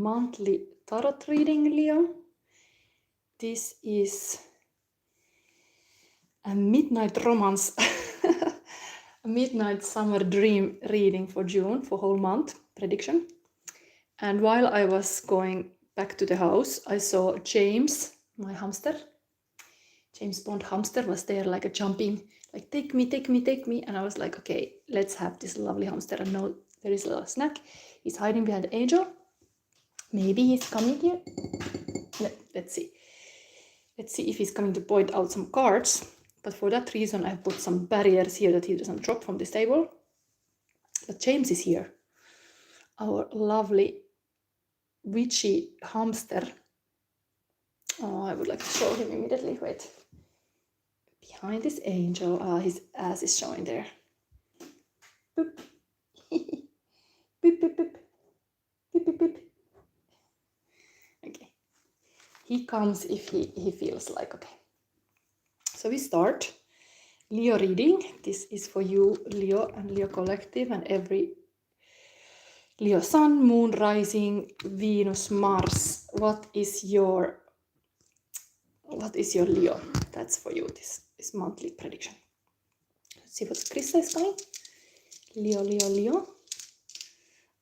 monthly tarot reading, Leo. This is a midnight romance, a midnight summer dream reading for June, for whole month prediction. And while I was going back to the house, I saw James, my hamster. James Bond hamster was there like a jumping, like take me, take me, take me. And I was like, okay, let's have this lovely hamster. And now there is a little snack. He's hiding behind the angel. Maybe he's coming here. Let's see. Let's see if he's coming to point out some cards. But for that reason, I've put some barriers here that he doesn't drop from this table. But James is here. Our lovely witchy hamster. Oh, I would like to show him immediately. Wait. Behind this angel, his ass is showing there. Boop. Boop, boop, boop. Boop, boop, boop. Okay. He comes if he feels like, okay. So we start Leo reading. This is for you, Leo and Leo Collective, and every Leo Sun, Moon, Rising, Venus, Mars. What is your Leo? That's for you, this monthly prediction. Let's see what Krista is coming. Leo, Leo, Leo.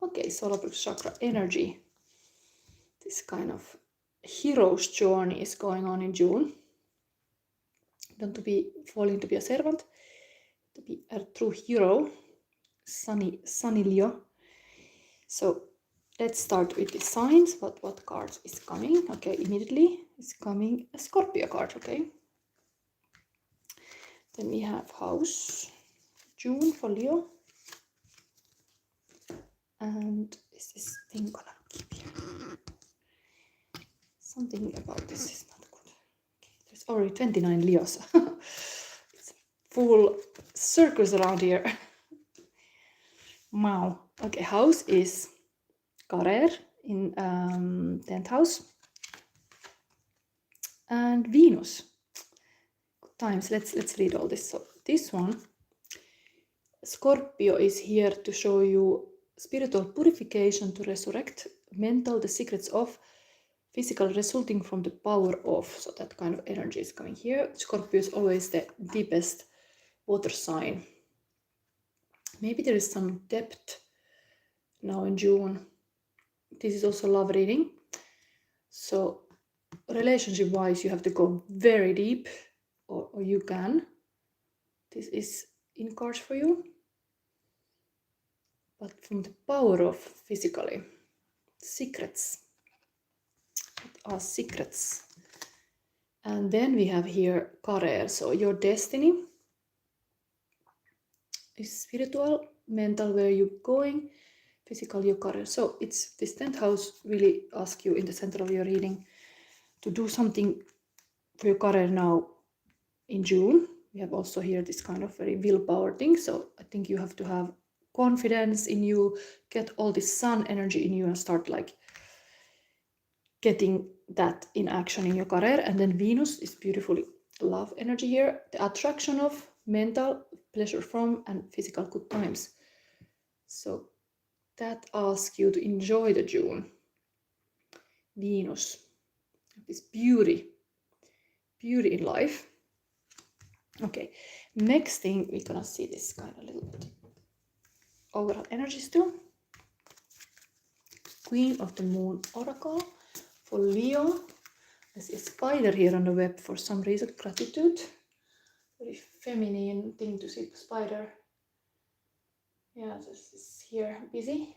Okay, solar plexus chakra energy. This kind of hero's journey is going on in June. Don't to be falling to be a servant, to be a true hero. Sunny Leo. So let's start with the signs. What cards is coming? Okay, immediately is coming a Scorpio card. Okay. Then we have house, June for Leo. And is this thing gonna keep here? Something about this is not good. Okay, there's already 29 Leos. It's full circus around here. Wow. Okay, house is career in 10th house. And Venus. Good times. Let's read all this. So this one, Scorpio is here to show you spiritual purification to resurrect mental, the secrets of physical resulting from the power of. So that kind of energy is coming here. Scorpio is always the deepest water sign. Maybe there is some depth now in June. This is also love reading. So relationship wise, you have to go very deep, or you can. This is in cards for you. But from the power of physically, secrets. What are secrets? And then we have here career. So your destiny is spiritual, mental, where you're going, physical, your career. So it's this 10th house really asks you in the center of your reading to do something for your career now in June. We have also here this kind of very willpower thing. So I think you have to have confidence in you, get all this sun energy in you and start like getting that in action in your career. And then Venus is beautifully love energy here, the attraction of mental, pleasure from, and physical good times. So that asks you to enjoy the June. Venus, this beauty in life. Okay, next thing we're gonna see this kind of little bit overall energies too. Queen of the Moon Oracle for Leo. I see a spider here on the web for some reason. Gratitude. Very feminine thing to see the spider. Yeah, this is here busy.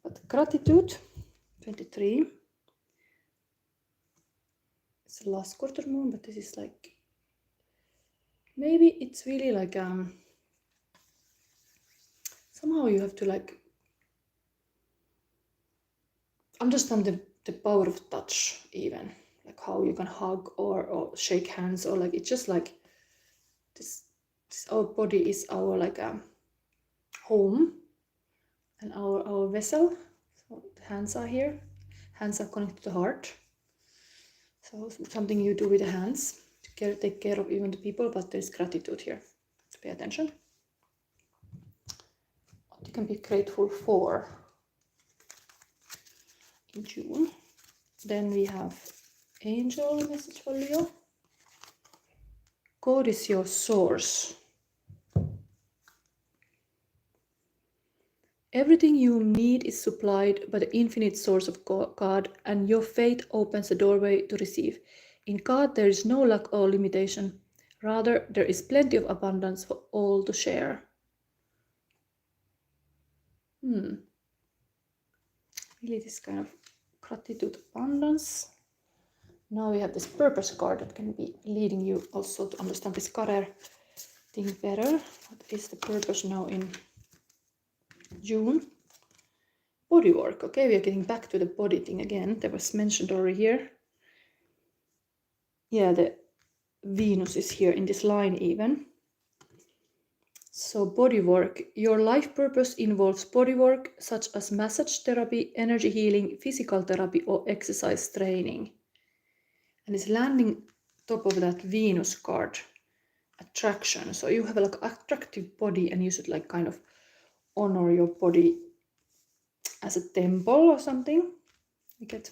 But gratitude, 23. It's the last quarter moon, but this is like, maybe it's really like somehow you have to like understand the power of touch, even like how you can hug or shake hands, or like it's just like this our body is our like home and our vessel. So the hands are here, hands are connected to the heart. So something you do with the hands to take care of even the people, but there's gratitude here. Pay attention. What did can be grateful for in June. Then we have angel message for Leo. God is your source. Everything you need is supplied by the infinite source of God, and your faith opens the doorway to receive. In God, there is no lack or limitation. Rather, there is plenty of abundance for all to share. Really, this kind of gratitude, abundance. Now we have this purpose card that can be leading you also to understand this career thing better. What is the purpose now in June? Body work. Okay, we are getting back to the body thing again. That was mentioned already here. Yeah, the Venus is here in this line even. So body work. Your life purpose involves body work such as massage therapy, energy healing, physical therapy, or exercise training. And it's landing top of that Venus card, attraction. So you have like attractive body and you should like kind of honor your body as a temple or something. You get.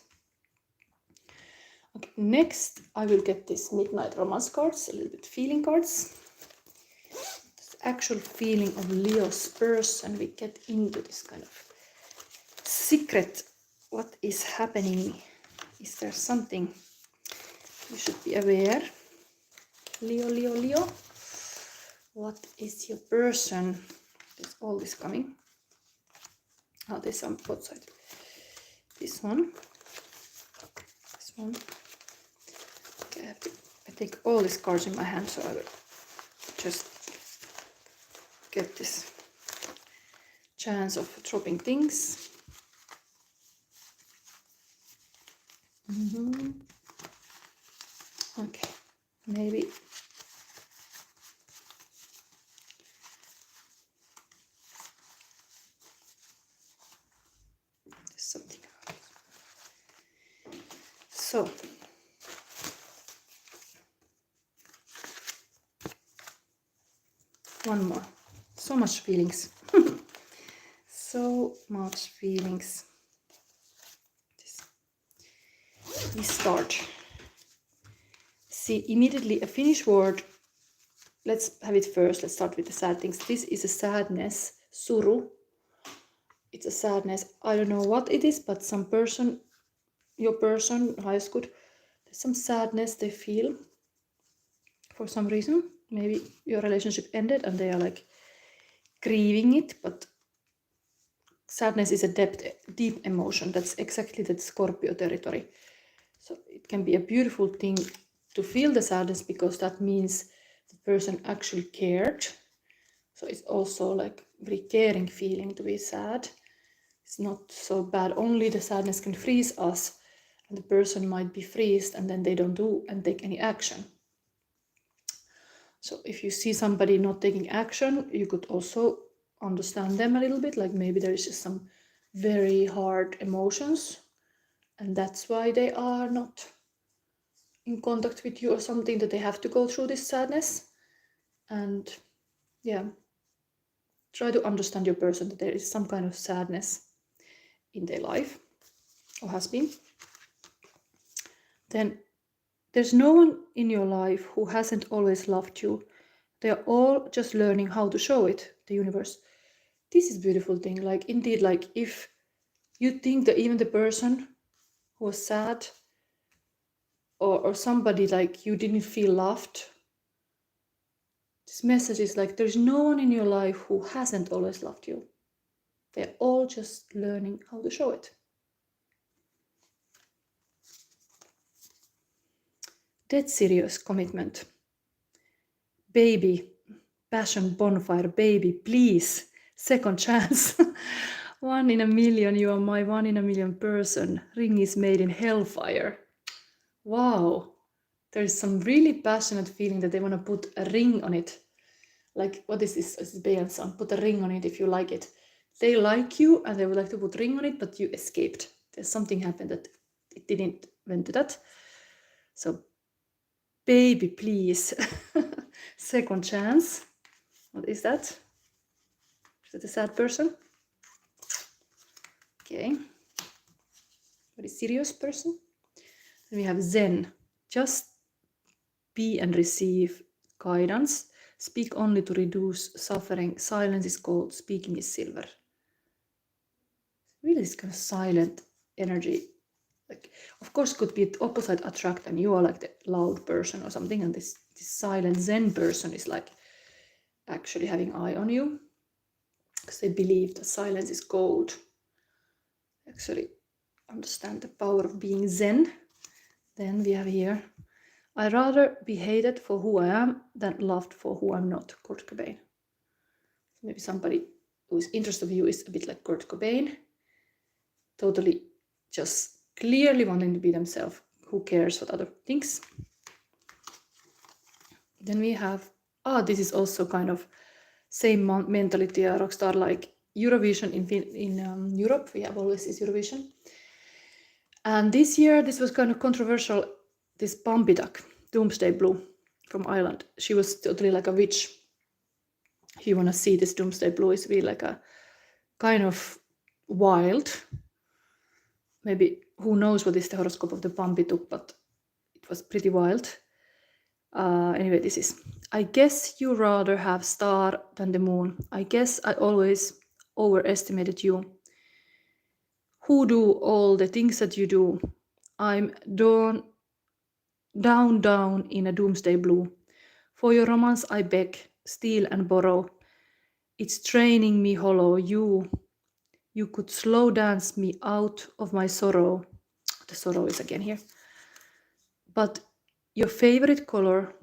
Okay, next I will get this midnight romance cards, a little bit feeling cards. This actual feeling of Leo's person. We get into this kind of secret. What is happening? Is there something you should be aware? Leo, Leo, Leo. What is your person? There's all this coming. Oh, there's some both sides. This one. This one. Okay, I take all these cards in my hand, so I will just get this chance of dropping things. Okay, maybe there's something. So one more. So much feelings. So much feelings. We start. See, immediately a Finnish word. Let's have it first. Let's start with the sad things. This is a sadness, suru. It's a sadness. I don't know what it is, but some person, your person, highest good, there's some sadness they feel for some reason. Maybe your relationship ended and they are like grieving it, but sadness is a deep emotion. That's exactly that Scorpio territory. So it can be a beautiful thing to feel the sadness because that means the person actually cared. So it's also like very caring feeling to be sad. It's not so bad. Only the sadness can freeze us, and the person might be freezed and then they don't do and take any action. So if you see somebody not taking action, you could also understand them a little bit, like maybe there is just some very hard emotions and that's why they are not in contact with you or something, that they have to go through this sadness. And yeah, try to understand your person, that there is some kind of sadness in their life or has been. Then there's no one in your life who hasn't always loved you. They are all just learning how to show it, the universe. This is a beautiful thing. Like indeed, like if you think that even the person who was sad or somebody like you didn't feel loved, this message is like there's no one in your life who hasn't always loved you. They're all just learning how to show it. Dead serious commitment. Baby, passion bonfire, baby, please, second chance. 1 in a million, you are my 1 in a million person. Ring is made in hellfire. Wow, there's some really passionate feeling that they want to put a ring on it. Like, what is this? It's Bayan song. Put a ring on it if you like it. They like you and they would like to put a ring on it, but you escaped. There's something happened that it didn't went to that. So, baby, please. Second chance. What is that? Is that a sad person? Okay. Very serious person. Then we have Zen. Just be and receive guidance. Speak only to reduce suffering. Silence is gold. Speaking is silver. Really this kind of silent energy. Like, of course, could be opposite attract, and you are like the loud person or something, and this silent Zen person is like actually having eye on you because they believe that silence is gold. Actually understand the power of being Zen. Then we have here, I'd rather be hated for who I am than loved for who I'm not. Kurt Cobain. Maybe somebody whose interest of you is a bit like Kurt Cobain, totally just clearly wanting to be themselves. Who cares what other thinks? Then we have, this is also kind of same mentality, rockstar, like Eurovision in Europe. We have always this Eurovision. And this year, this was kind of controversial. This Bambi duck, Doomsday Blue from Ireland. She was totally like a witch. If you want to see this Doomsday Blue, it's really like a kind of wild. Maybe who knows what is the horoscope of the Bambi duck, but it was pretty wild. Anyway, this is, I guess you rather have star than the moon. I guess I always overestimated you. Who do all the things that you do? I'm down in a doomsday blue. For your romance I beg, steal and borrow. It's draining me hollow. You could slow dance me out of my sorrow. The sorrow is again here. But your favorite color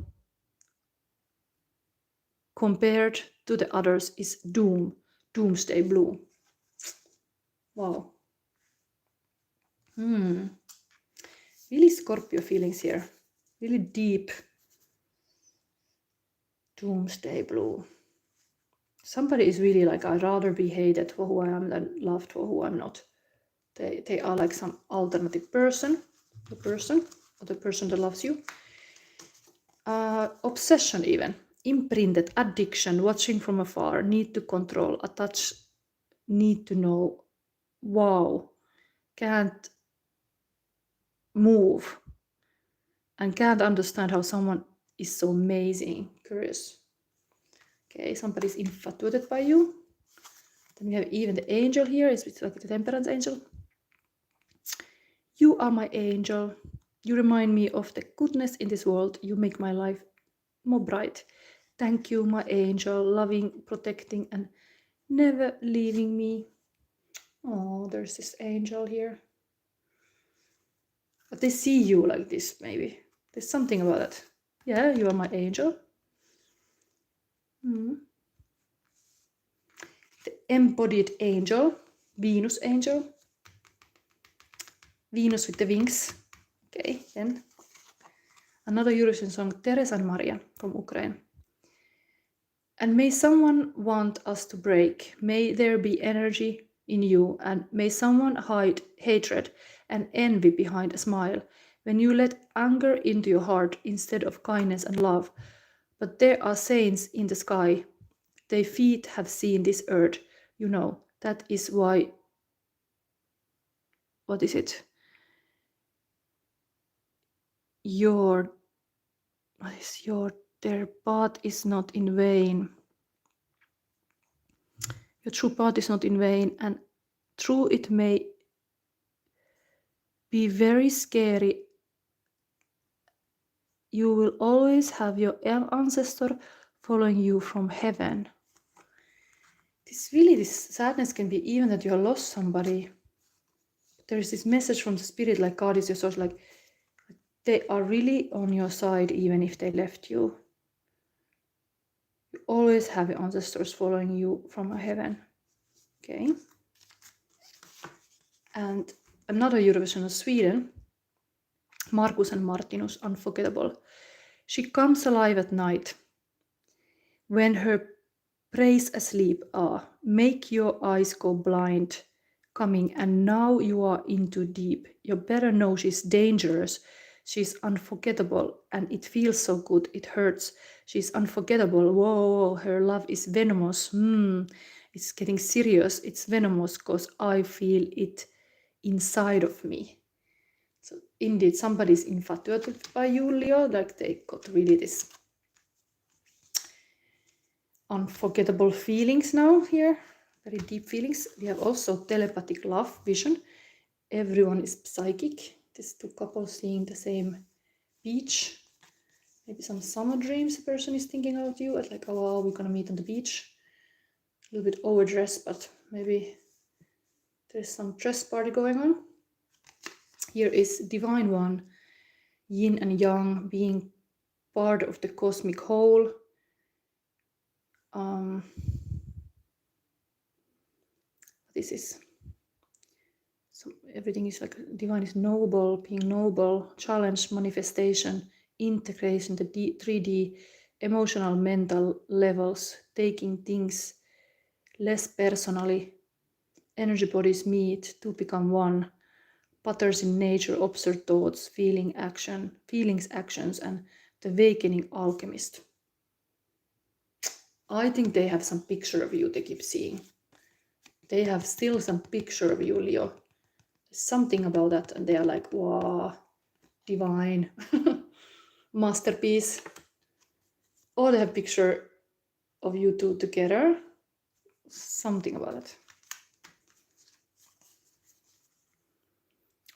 compared to the others is doomsday blue. Wow. Really Scorpio feelings here. Really deep. Doomsday blue. Somebody is really like, I'd rather be hated for who I am than loved for who I'm not. They are like some alternative person, the person that loves you. Obsession even. Imprinted, addiction, watching from afar, need to control, attach, need to know, wow, can't move, and can't understand how someone is so amazing, curious. Okay, somebody's infatuated by you. Then we have even the angel here, it's like the temperance angel. You are my angel. You remind me of the goodness in this world. You make my life more bright. Thank you, my angel, loving, protecting, and never leaving me. Oh, there's this angel here. But they see you like this, maybe. There's something about it. Yeah, you are my angel. The embodied angel, Venus angel. Venus with the wings. Okay, then another Eurovision song, Teresa and Maria from Ukraine. And may someone want us to break. May there be energy in you, and may someone hide hatred and envy behind a smile. When you let anger into your heart instead of kindness and love. But there are saints in the sky. Their feet have seen this earth. You know, that is why, what is it? Their path is not in vain. Your true path is not in vain, and true it may be very scary. You will always have your ancestor following you from heaven. This sadness can be even that you have lost somebody. There is this message from the spirit, like God is your source, like they are really on your side even if they left you. You always have your ancestors following you from heaven. Okay. And another Eurovision of Sweden, Marcus and Martinus, unforgettable. She comes alive at night when her praise asleep are. Make your eyes go blind coming, and now you are into deep. You better know she's dangerous. She's unforgettable, and it feels so good. It hurts. She's unforgettable. Whoa, her love is venomous. It's getting serious. It's venomous because I feel it inside of me. So indeed, somebody's infatuated by you, Leo. Like they got really this unforgettable feelings now here. Very deep feelings. We have also telepathic love, vision. Everyone is psychic. These two couples seeing the same beach. Maybe some summer dreams a person is thinking about you. At like, oh, wow, we're gonna meet on the beach. A little bit overdressed, but maybe there's some dress party going on. Here is Divine One, yin and yang, being part of the cosmic whole. This is so everything is like divine is noble, being noble, challenge, manifestation, integration, the 3D emotional, mental levels, taking things less personally. Energy bodies meet to become one. Patterns in nature, observe thoughts, feelings, actions, and the awakening alchemist. I think they have some picture of you they keep seeing. They have still some picture of you, Leo. There's something about that, and they are like, wow, divine, masterpiece. Or they have picture of you two together. Something about it.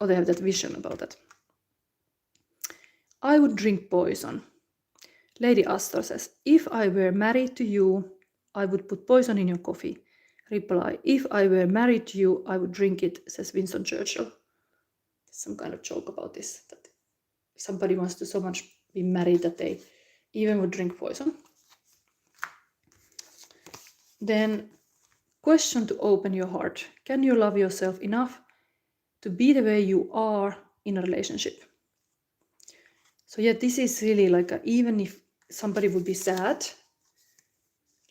Or they have that vision about it. I would drink poison. Lady Astor says, if I were married to you, I would put poison in your coffee. Reply, if I were married to you, I would drink it, says Winston Churchill. There's some kind of joke about this, that somebody wants to so much be married that they even would drink poison. Then, question to open your heart. Can you love yourself enough to be the way you are in a relationship? So yeah, this is really like even if somebody would be sad,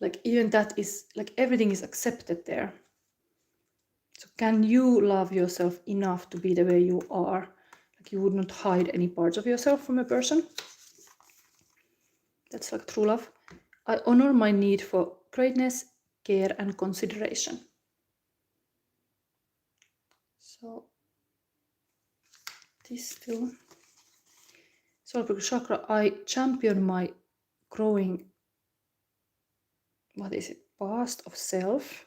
like even that is like everything is accepted there. So can you love yourself enough to be the way you are? Like you would not hide any parts of yourself from a person. That's like true love. I honor my need for greatness, care, and consideration. So this still. Solar chakra, I champion my growing, what is it, past of self.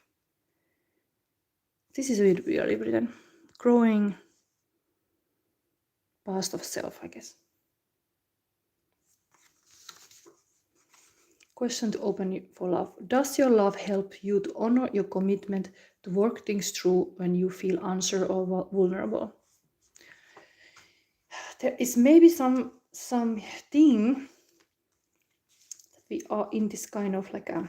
This is really written. Growing past of self, I guess. Question to open for love. Does your love help you to honor your commitment to work things through when you feel unsure or vulnerable? There is maybe something that we are in this kind of like a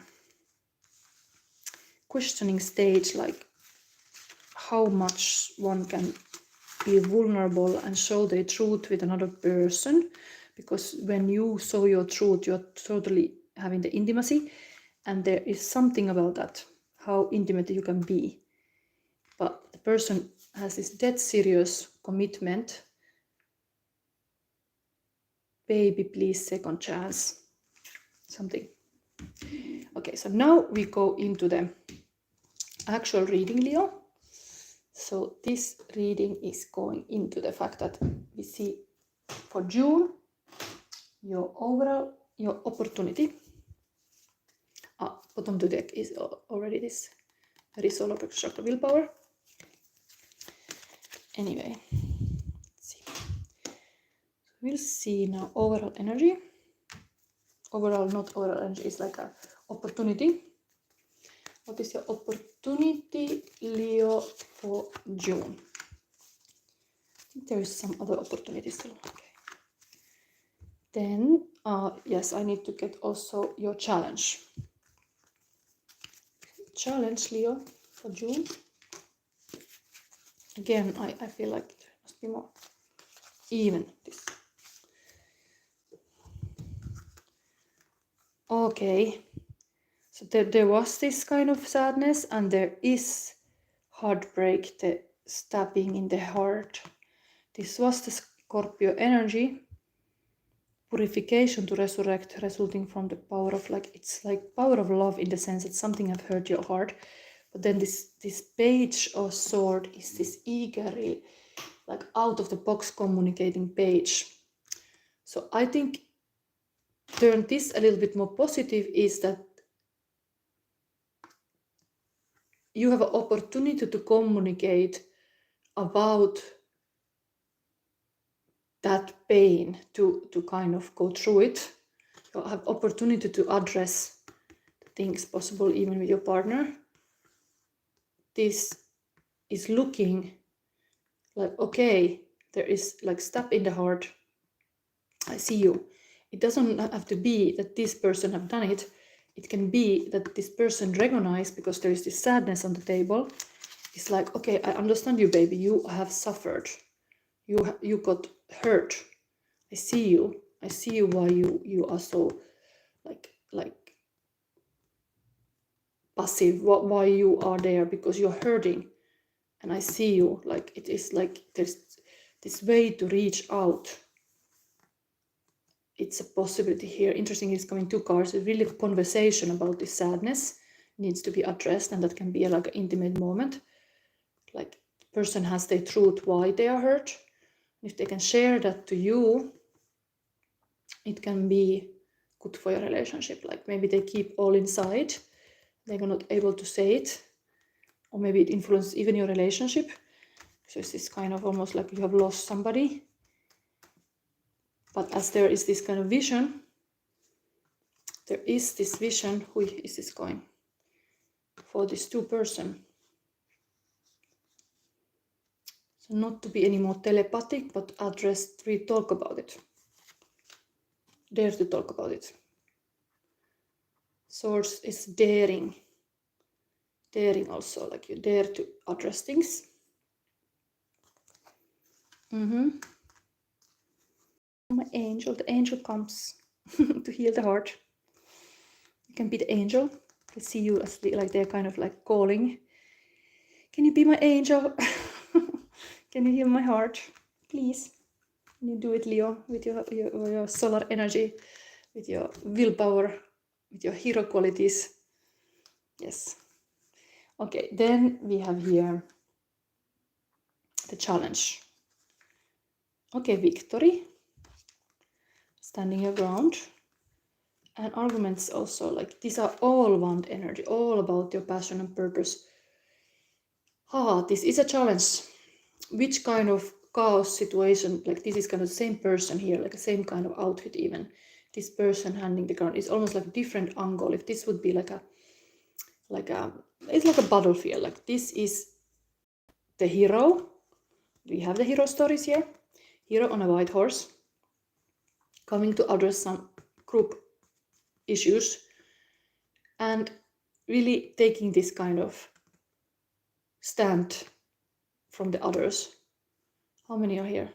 questioning stage, like how much one can be vulnerable and show their truth with another person, because when you show your truth, you're totally having the intimacy, and there is something about that, how intimate you can be. But the person has this dead serious commitment. Baby, please, second chance. Something. Okay, so now we go into the actual reading, Leo. So this reading is going into the fact that we see for June your opportunity. Bottom of the deck is already this very solar plexus chakra willpower. Anyway, let's see. We'll see now overall energy. Not overall energy, is like an opportunity. What is your opportunity, Leo, for June? I think there is some other opportunity still. Okay. Then, yes, I need to get also your challenge. Challenge, Leo, for June. Again, I feel like it must be more even this. Okay. So there was this kind of sadness, and there is heartbreak, the stabbing in the heart. This was the Scorpio energy. purification to resurrect, resulting from the power of, like, it's like power of love in the sense that something have hurt your heart. But then this page or sword is this eagerly, like, out of the box communicating page. So I think turn this a little bit more positive is that you have an opportunity to communicate about that pain, to kind of go through it. You have opportunity to address the things possible even with your partner. This is looking like, okay, there is like stab in the heart. I see you. It doesn't have to be that this person have done it. It can be that this person recognized, because there is this sadness on the table. It's like, okay, I understand you, baby. You have suffered. You got hurt. I see you. I see you why you are so like passive. Why you are there, because you're hurting. And I see you. Like, it is like there's this way to reach out. It's a possibility here. Interesting, is coming 2 cards. It's really a conversation about this sadness needs to be addressed, and that can be like an intimate moment. Like, the person has their truth why they are hurt. If they can share that to you, it can be good for your relationship. Like, maybe they keep all inside, they're not able to say it, or maybe it influences even your relationship. So it's this kind of almost like you have lost somebody. But as there is this kind of vision, there is this vision. Who is this going for this 2 person? So not to be any more telepathic, but address, we talk about it. Dare to talk about it. Source is daring. Daring also, like you dare to address things. My angel, the angel comes to heal the heart. You can be the angel. I see you as like they're kind of like calling. Can you be my angel? Can you heal my heart, please? Can you do it, Leo, with your solar energy, with your willpower, with your hero qualities? Yes. Okay, then we have here the challenge. Okay, victory, standing your ground, and arguments also. Like, these are all one energy, all about your passion and purpose. This is a challenge. Which kind of chaos situation, like this is kind of the same person here, like the same kind of outfit even. This person handing the ground is almost like a different angle. If this would be it's like a battlefield. Like, this is the hero. We have the hero stories here. Hero on a white horse, coming to address some group issues, and really taking this kind of stand from the others. How many are here?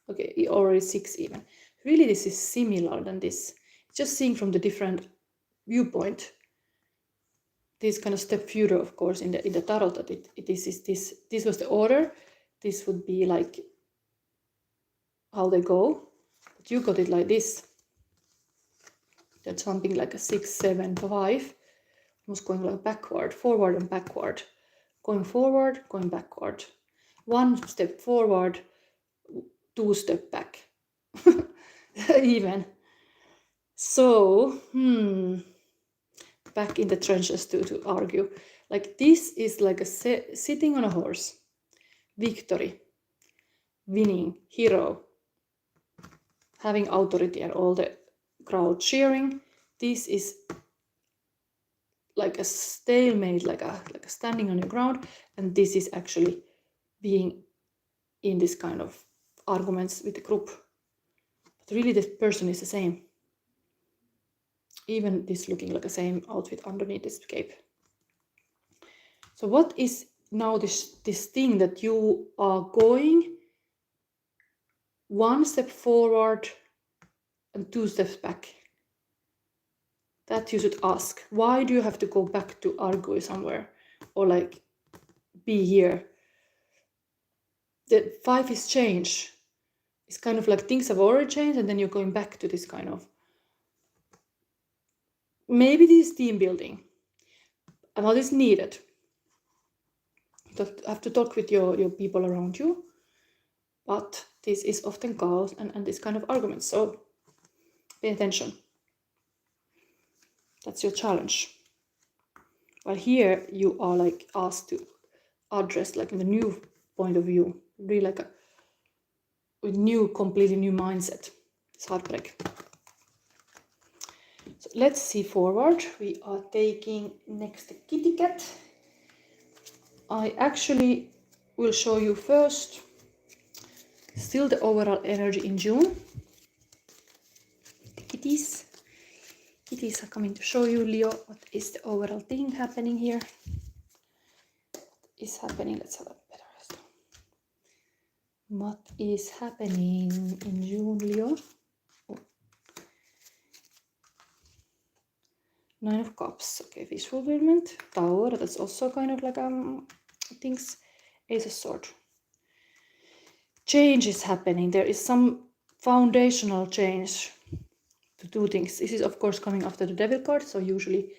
Okay, already 6 even. Really, this is similar than this. Just seeing from the different viewpoint. This kind of step further, of course, in the tarot, that this was the order. This would be like how they go. But you got it like this. That's something like a 6, 7, 5. Almost going like backward, forward and backward. Going forward, going backward. 1 step forward, 2 step back. Even. So, back in the trenches to argue. Like, this is like a sitting on a horse. Victory. Winning. Hero. Having authority and all the crowd cheering. This is like a stalemate, like a standing on your ground, and this is actually being in this kind of arguments with the group. But really, this person is the same. Even this looking like the same outfit underneath this cape. So what is now this thing that you are going 1 step forward and 2 steps back? That you should ask. Why do you have to go back to argue somewhere, or like be here? The 5 is change. it's kind of like things have already changed, and then you're going back to this kind of, maybe this is team building, and what is needed. You have to talk with your people around you, but this is often caused and this kind of arguments, so pay attention. That's your challenge. While here you are like asked to address like in the new point of view, really like a with completely new mindset. It's heartbreak. So let's see forward. We are taking next the kitty cat. I actually will show you first still the overall energy in June. The kitties. Kitties are coming to show you, Leo, what is the overall thing happening here. What is happening? Let's have a better rest. What is happening in June, Leo? Oh. 9 of Cups. Okay, fish fulfillment. Tower, that's also kind of like things. Ace of Swords. Change is happening. There is some foundational change to do things. This is of course coming after the Devil card, so usually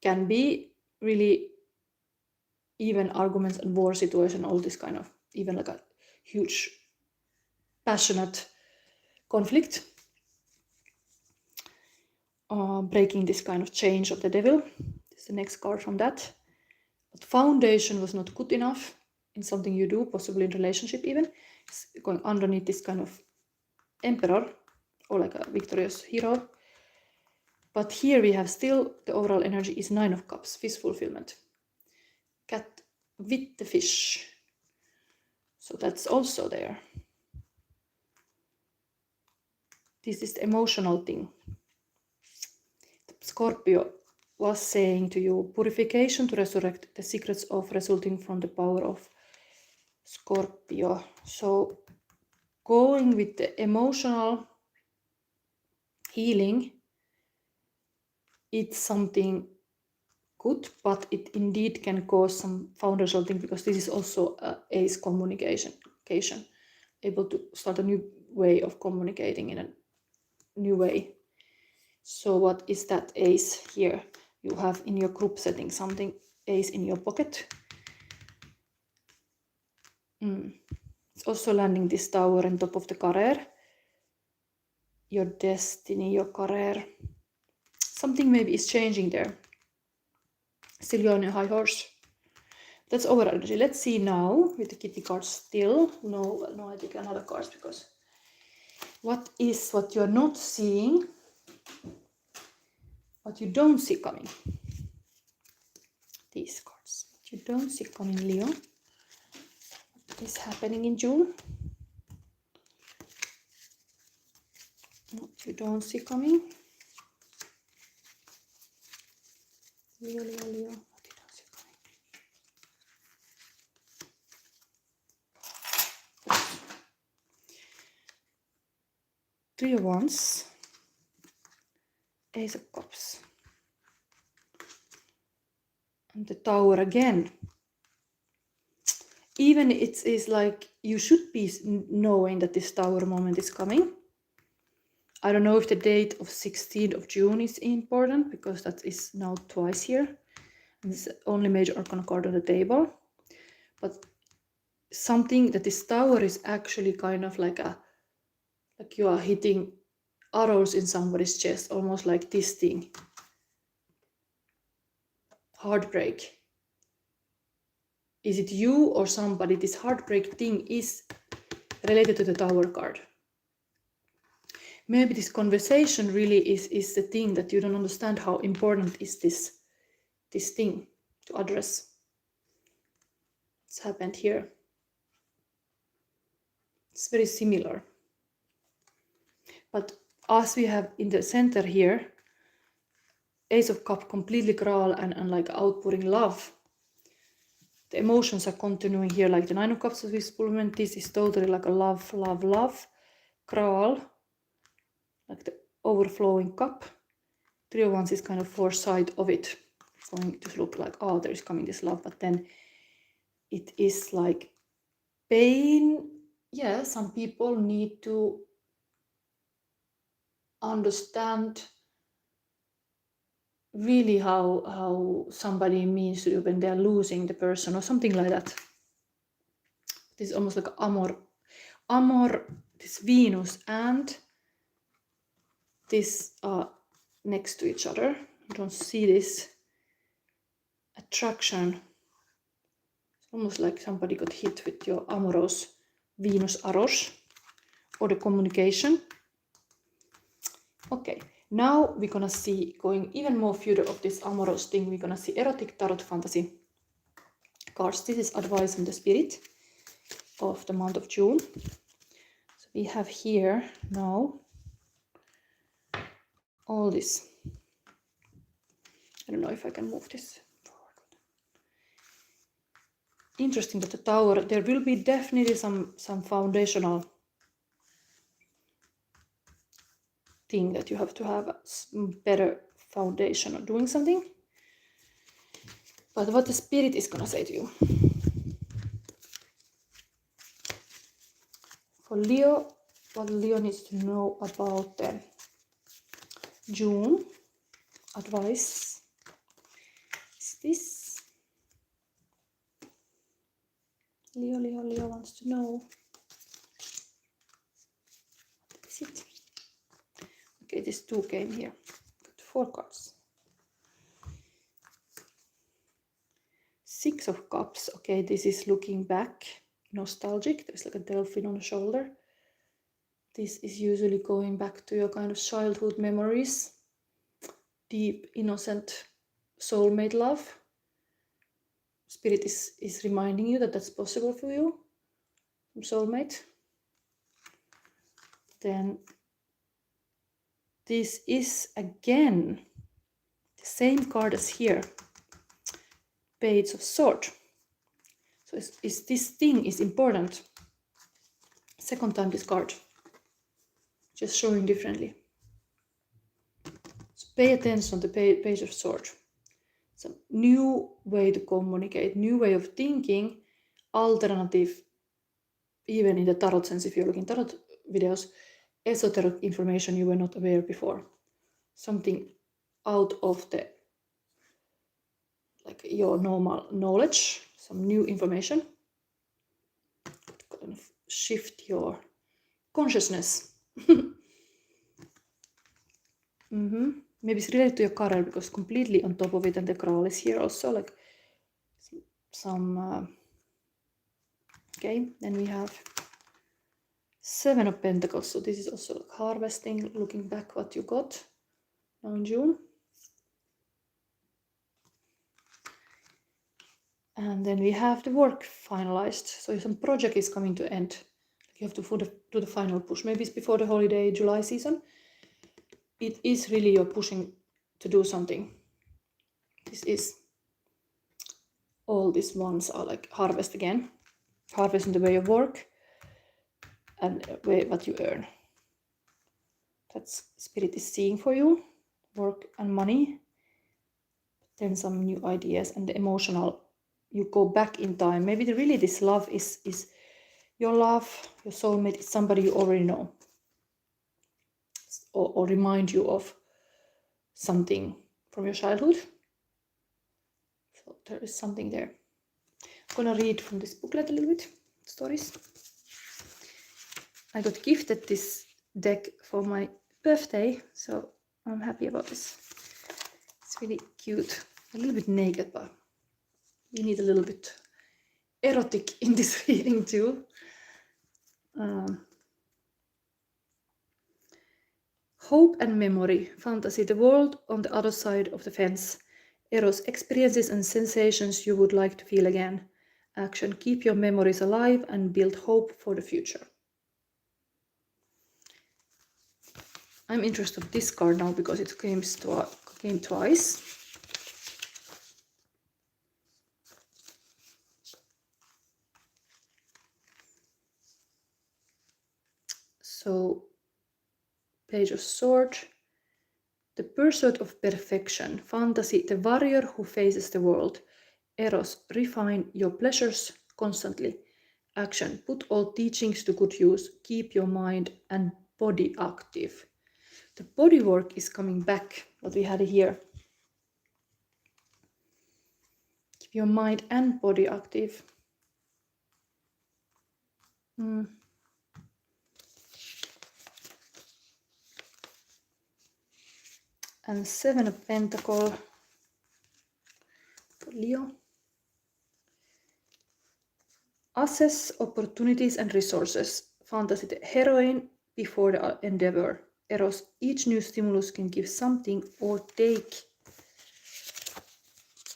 can be really even arguments and war situation, all this kind of, even like a huge passionate conflict. Breaking this kind of change of the Devil. This is the next card from that. But foundation was not good enough in something you do, possibly in relationship even. It's going underneath this kind of Emperor or like a victorious hero. But here we have still the overall energy is 9 of Cups, fish fulfillment. Cat with the fish. So that's also there. This is the emotional thing. Scorpio was saying to you, purification to resurrect the secrets of resulting from the power of Scorpio. So going with the emotional healing, it's something good, but it indeed can cause some foundational thing, because this is also ace communication, able to start a new way of communicating in a new way. So what is that ace here? You have in your group setting something ace in your pocket. It's also landing this tower on top of the career. Your destiny, your career. Something maybe is changing there. Still you're on a high horse. That's over energy. Let's see now with the kitty cards still. No, I take another card, because what is what you're not seeing, what you don't see coming. These cards. What you don't see coming, Leo. What is happening in June? What you don't see coming. Leo. What you don't see coming. 3 of Wands. Ace of Cups. And the Tower again. Even it is like you should be knowing that this Tower moment is coming. I don't know if the date of 16th of June is important, because that is now twice here. And it's the only major arcana card on the table. But something that this Tower is actually kind of like you are hitting arrows in somebody's chest, almost like this thing. Heartbreak. Is it you or somebody? This heartbreak thing is related to the Tower card. Maybe this conversation really is the thing that you don't understand how important is this thing to address. It's happened here. It's very similar. But as we have in the center here, Ace of Cups completely crawl and like outpouring love. The emotions are continuing here, like the 9 of Cups of this fulfillment. This is totally like a love crawl, like the overflowing cup. 3 of Wands is kind of foresight of it, going to look like, oh, there is coming this love, but then it is like pain yeah, some people need to understand really how somebody means to you when they're losing the person or something like that. This is almost like amor, this Venus and this are next to each other. You don't see this attraction. It's almost like somebody got hit with your amorous Venus Aros or the communication. Okay, now we're gonna see, going even more further of this amorous thing, we're gonna see erotic tarot fantasy cards. This is advice from the spirit of the month of June. So we have here now all this. I don't know if I can move this forward. Interesting that the Tower, there will be definitely some foundational thing that you have to have a better foundation of doing something. But what the spirit is gonna say to you. For Leo, what Leo needs to know about the June advice is this. Leo wants to know. What is it? Okay, this 2 came here. Got 4 cards. 6 of Cups. Okay, this is looking back, nostalgic. There's like a dolphin on the shoulder. This is usually going back to your kind of childhood memories. Deep, innocent soulmate love. Spirit is reminding you that that's possible for you. Soulmate. Then this is again the same card as here. Page of Swords. So is this thing is important. Second time this card. Just showing differently. So pay attention to the Page of Swords. It's a new way to communicate, new way of thinking, alternative, even in the tarot sense, if you're looking tarot videos, esoteric information you were not aware before. Something out of the, like your normal knowledge, some new information. Kind of shift your consciousness. Maybe it's related to your Karel, because completely on top of it, and the Graal is here also, like some okay, then we have 7 of Pentacles. So this is also like harvesting, looking back what you got now in June. And then we have the work finalized. So some project is coming to end. You have to do the final push. Maybe it's before the holiday July season. It is really you're pushing to do something. This is all these ones are like harvest again. Harvest in the way of work and way what you earn. That's Spirit is seeing for you. Work and money. Then some new ideas and the emotional. You go back in time. Maybe really this love is your love, your soulmate is somebody you already know. Or remind you of something from your childhood. So there is something there. I'm gonna read from this booklet a little bit, stories. I got gifted this deck for my birthday, so I'm happy about this. It's really cute. A little bit naked, but we need a little bit erotic in this reading too. Hope and memory, fantasy, the world on the other side of the fence. Eros, experiences and sensations you would like to feel again. Action, keep your memories alive and build hope for the future. I'm interested in this card now because it came twice. So, Page of Swords, the pursuit of perfection, fantasy, the warrior who faces the world. Eros, refine your pleasures constantly. Action. Put all teachings to good use. Keep your mind and body active. The body work is coming back, what we had here. Keep your mind and body active. And 7 of Pentacles for Leo. Assess opportunities and resources. Fantasy, the heroine before the endeavor. Eros, each new stimulus can give something or take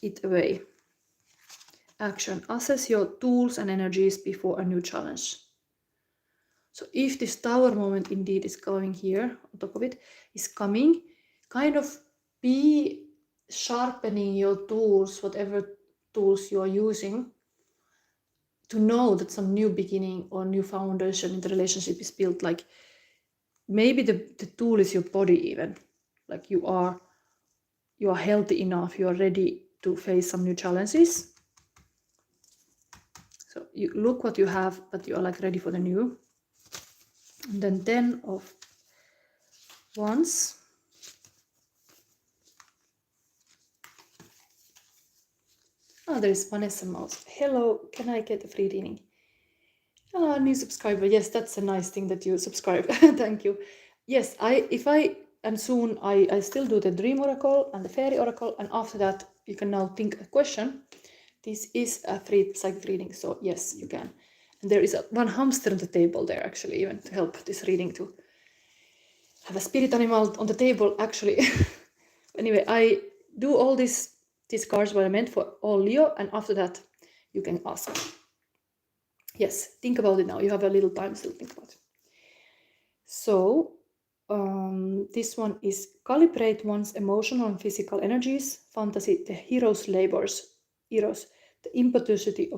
it away. Action, assess your tools and energies before a new challenge. So if this tower moment indeed is going here, on top of it, is coming, kind of be sharpening your tools, whatever tools you are using, to know that some new beginning or new foundation in the relationship is built. Like maybe the tool is your body even. Like you are healthy enough, you are ready to face some new challenges. So you look what you have, but you are like ready for the new. And then 10 of Wands. Oh, there's Vanessa Mouse. Hello, can I get a free reading? Oh, new subscriber. Yes, that's a nice thing that you subscribe. Thank you. Yes, and soon I still do the Dream Oracle and the Fairy Oracle, and after that you can now think a question. This is a free psychic reading, so yes, you can. And there is one hamster on the table there, actually, even to help this reading to have a spirit animal on the table, actually. Anyway, I do all these cards what I meant for all Leo, and after that you can ask. Yes, think about it now. You have a little time to think about it. So this one is calibrate one's emotional and physical energies. Fantasy, the hero's labors. Eros, the impetuosity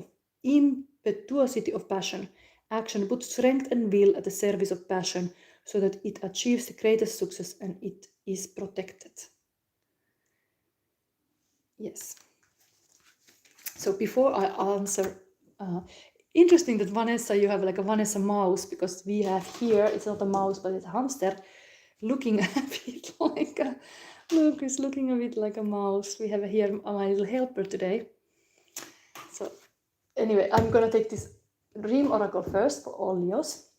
of passion. Action, put strength and will at the service of passion so that it achieves the greatest success and it is protected. Yes. So before I answer, interesting that Vanessa, you have like a Vanessa mouse, because we have here, it's not a mouse, but it's a hamster, looking a bit like a, look, it's looking a bit like a mouse. We have here my little helper today. So anyway, I'm gonna take this Dream Oracle first for all Leos,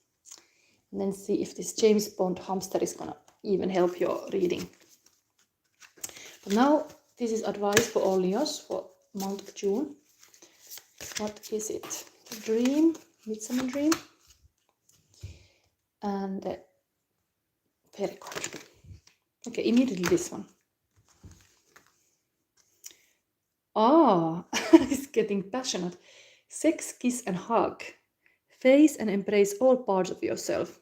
and then see if this James Bond hamster is gonna even help your reading. But now, this is advice for all Leos for month of June. What is it? The Dream, Midsummer Dream, and the Fairy card. Okay, immediately this one. Ah, it's getting passionate. Sex, kiss, and hug. Face and embrace all parts of yourself.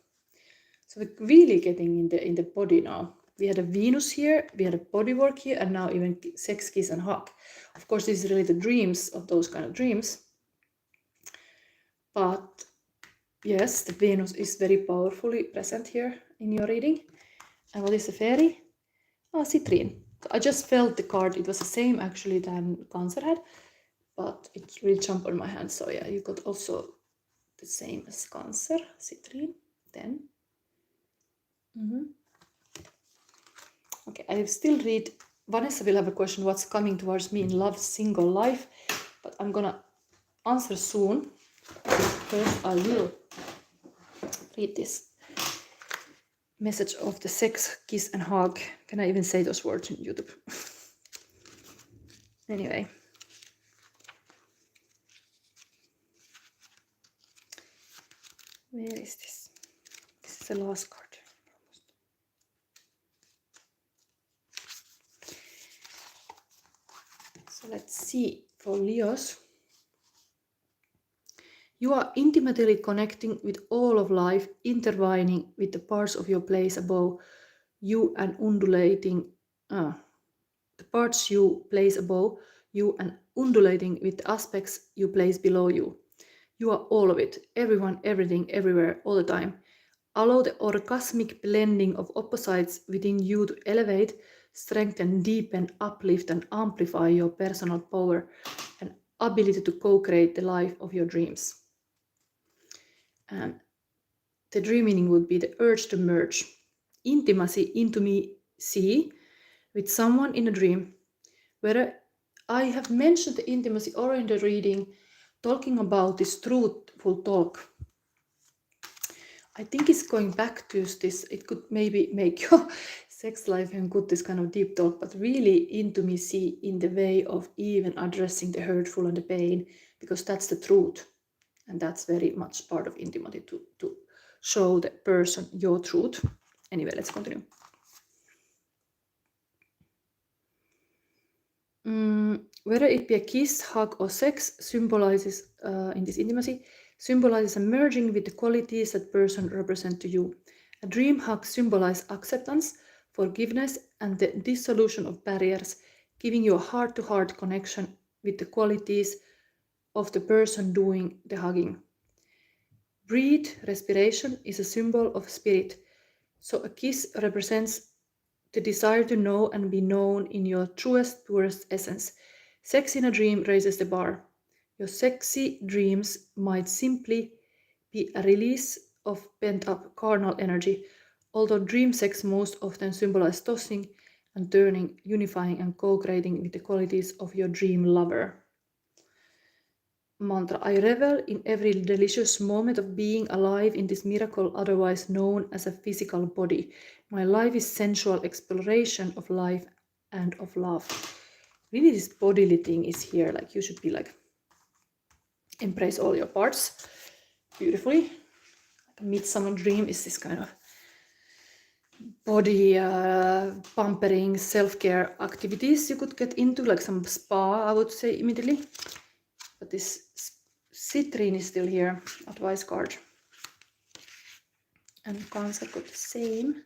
So we're really getting in the body now. We had a Venus here, we had a body work here, and now even sex, kiss, and hug. Of course, this is really the dreams of those kind of dreams. But yes, the Venus is very powerfully present here in your reading. And what is the fairy? Ah, citrine. I just felt the card. It was the same actually than Cancer had, but it really jumped on my hand. So yeah, you got also the same as Cancer, citrine. Then. Okay, I still read. Vanessa will have a question, what's coming towards me in love, single life, but I'm gonna answer soon. First, I will read this message of the sex, kiss, and hug. Can I even say those words in YouTube? Anyway. Where is this? This is the last card. So let's see for Leos. You are intimately connecting with all of life, intertwining with the parts of your place above you and undulating, the parts you place above you and undulating with the aspects you place below you. You are all of it, everyone, everything, everywhere, all the time. Allow the orgasmic blending of opposites within you to elevate, strengthen, deepen, uplift, and amplify your personal power and ability to co-create the life of your dreams. And the dream meaning would be the urge to merge. Intimacy with someone in a dream. Whether I have mentioned the intimacy or in the reading, talking about this truthful talk. I think it's going back to this. It could maybe make your sex life and good, this kind of deep talk, but really intimacy in the way of even addressing the hurtful and the pain, because that's the truth. And that's very much part of intimacy, to show the person your truth. Anyway, let's continue. Whether it be a kiss, hug, or sex, symbolizes, in this intimacy, symbolizes a merging with the qualities that person represent to you. A dream hug symbolizes acceptance, forgiveness, and the dissolution of barriers, giving you a heart-to-heart connection with the qualities of the person doing the hugging. Breathe, respiration, is a symbol of spirit. So a kiss represents the desire to know and be known in your truest, purest essence. Sex in a dream raises the bar. Your sexy dreams might simply be a release of pent-up carnal energy, although dream sex most often symbolizes tossing and turning, unifying and co-creating with the qualities of your dream lover. Mantra: I revel in every delicious moment of being alive in this miracle otherwise known as a physical body. My life is sensual exploration of life and of love. Really, this bodily thing is here, like you should be like, embrace all your parts beautifully. Like a midsummer dream is this kind of body pampering self-care activities you could get into, like some spa, I would say immediately. But this citrine is still here, advice card. And Cancer got the same.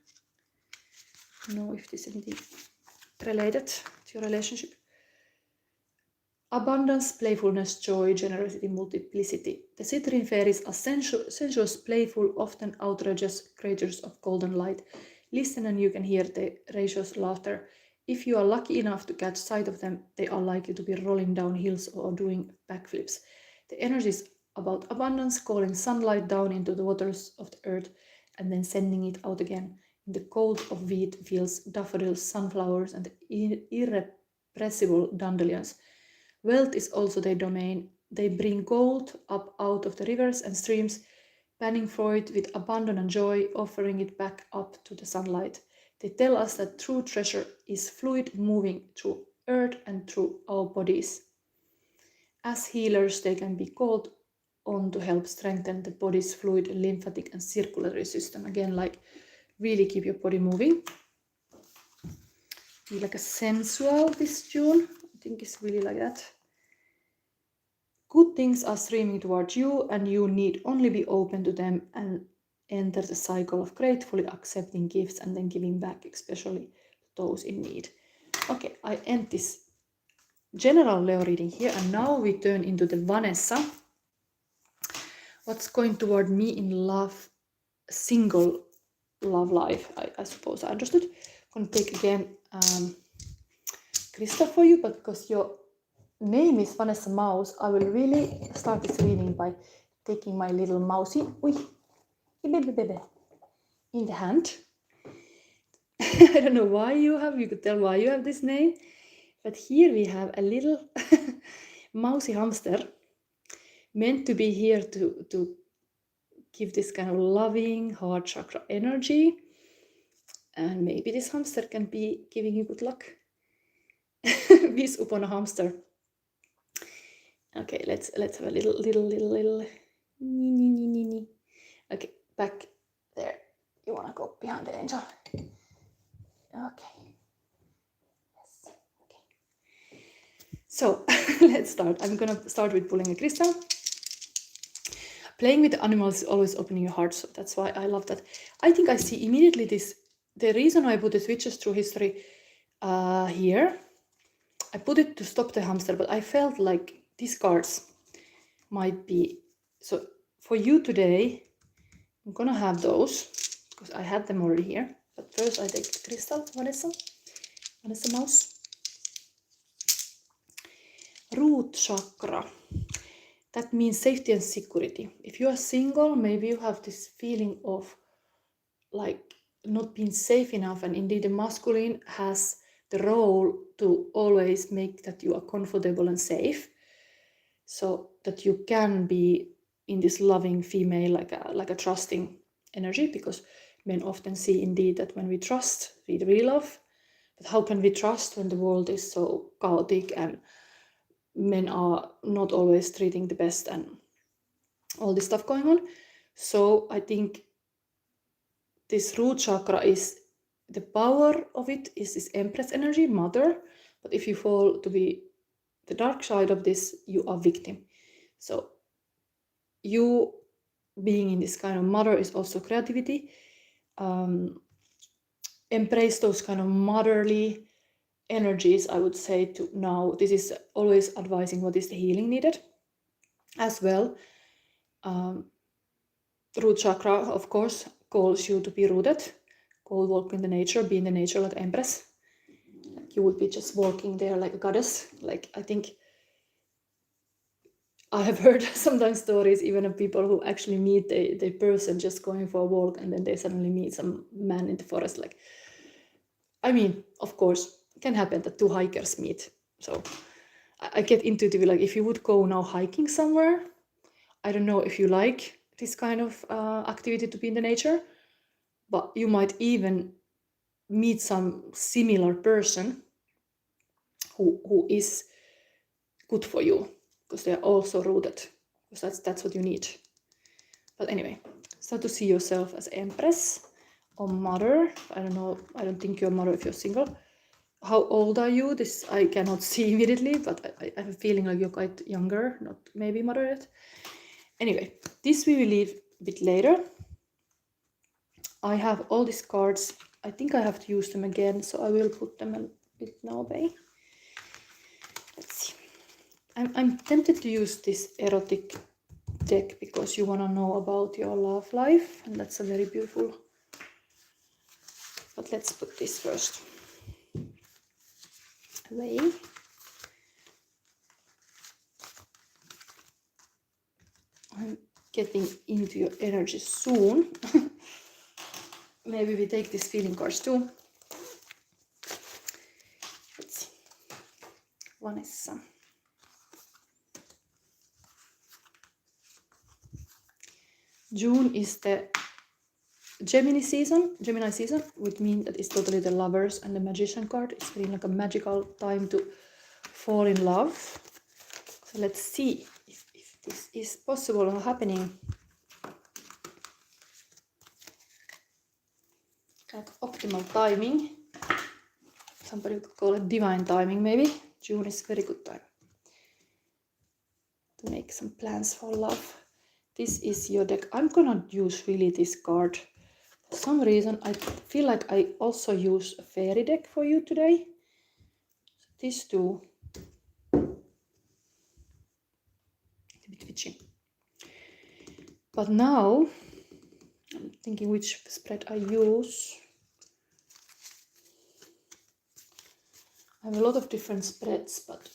I don't know if this is anything related to your relationship. Abundance, playfulness, joy, generosity, multiplicity. The citrine fairies are sensuous, playful, often outrageous creatures of golden light. Listen and you can hear the raucous laughter. If you are lucky enough to catch sight of them, they are likely to be rolling down hills or doing backflips. The energy is about abundance, calling sunlight down into the waters of the earth and then sending it out again. In the cold of wheat fields, daffodils, sunflowers, and irrepressible dandelions. Wealth is also their domain. They bring gold up out of the rivers and streams, panning for it with abandon and joy, offering it back up to the sunlight. They tell us that true treasure is fluid, moving through earth and through our bodies. As healers, they can be called on to help strengthen the body's fluid, lymphatic, and circulatory system. Again, like really keep your body moving. Be like a sensual this June. I think it's really like that. Good things are streaming towards you, and you need only be open to them and enter the cycle of gratefully accepting gifts and then giving back, especially to those in need. Okay, I end this general Leo reading here, and now we turn into the Vanessa. What's going toward me in love, single love life, I suppose I understood. I'm going to take again crystal for you, but because your name is Vanessa Mouse, I will really start this reading by taking my little mousey, in the hand. I don't know why you could tell why you have this name, but here we have a little mousy hamster meant to be here to give this kind of loving heart chakra energy, and maybe this hamster can be giving you good luck. Wish upon a hamster. Okay, let's have a little. Okay, back there. You wanna go behind the angel? Okay. Yes. Okay. So let's start. I'm gonna start with pulling a crystal. Playing with the animals is always opening your heart, so that's why I love that. I think I see immediately this. The reason I put the switches through history here, I put it to stop the hamster, but I felt like these cards might be. So for you today, I'm gonna have those because I had them already here. But first I take the crystal, Vanessa Mouse. Root chakra. that means safety and security. If you are single, maybe you have this feeling of like not being safe enough, and indeed the masculine has the role to always make that you are comfortable and safe, so that you can be in this loving female, like a trusting energy, because men often see indeed that when we trust, we really love. But how can we trust when the world is so chaotic and men are not always treating the best and all this stuff going on? So I think this root chakra is the power of it is this Empress energy, mother. But if you fall to be the dark side of this, you are victim. So you being in this kind of mother is also creativity. Embrace those kind of motherly energies, I would say. To now, this is always advising what is the healing needed as well. Root chakra, of course, calls you to be rooted, go walk in the nature, be in the nature like Empress. Like you would be just walking there like a goddess. Like I think I have heard sometimes stories even of people who actually meet the person just going for a walk, and then they suddenly meet some man in the forest. Like, I mean, of course, it can happen that two hikers meet. So I get intuitively, like if you would go now hiking somewhere, I don't know if you like this kind of activity to be in the nature, but you might even meet some similar person who is good for you, because they are also rooted, because that's what you need. But anyway, start to see yourself as Empress or mother. I don't know, I don't think you're a mother if you're single. How old are you? This I cannot see immediately, but I have a feeling like you're quite younger, not maybe mother yet. Anyway, this we will leave a bit later. I have all these cards. I think I have to use them again, so I will put them a bit now away. Let's see. I'm tempted to use this erotic deck because you want to know about your love life, and that's a very beautiful. But let's put this first away. I'm getting into your energy soon. Maybe we take these feeling cards too. Let's see. Vanessa. June is the Gemini season, which means that it's totally the Lovers and the Magician card. It's feeling like a magical time to fall in love. So let's see if this is possible or happening. Like optimal timing. Somebody would call it divine timing, maybe. June is very good time to make some plans for love. This is your deck. I'm gonna use really this card. For some reason, I feel like I also use a fairy deck for you today. So these two. It's a bit witchy. But now, I'm thinking which spread I use. I have a lot of different spreads, but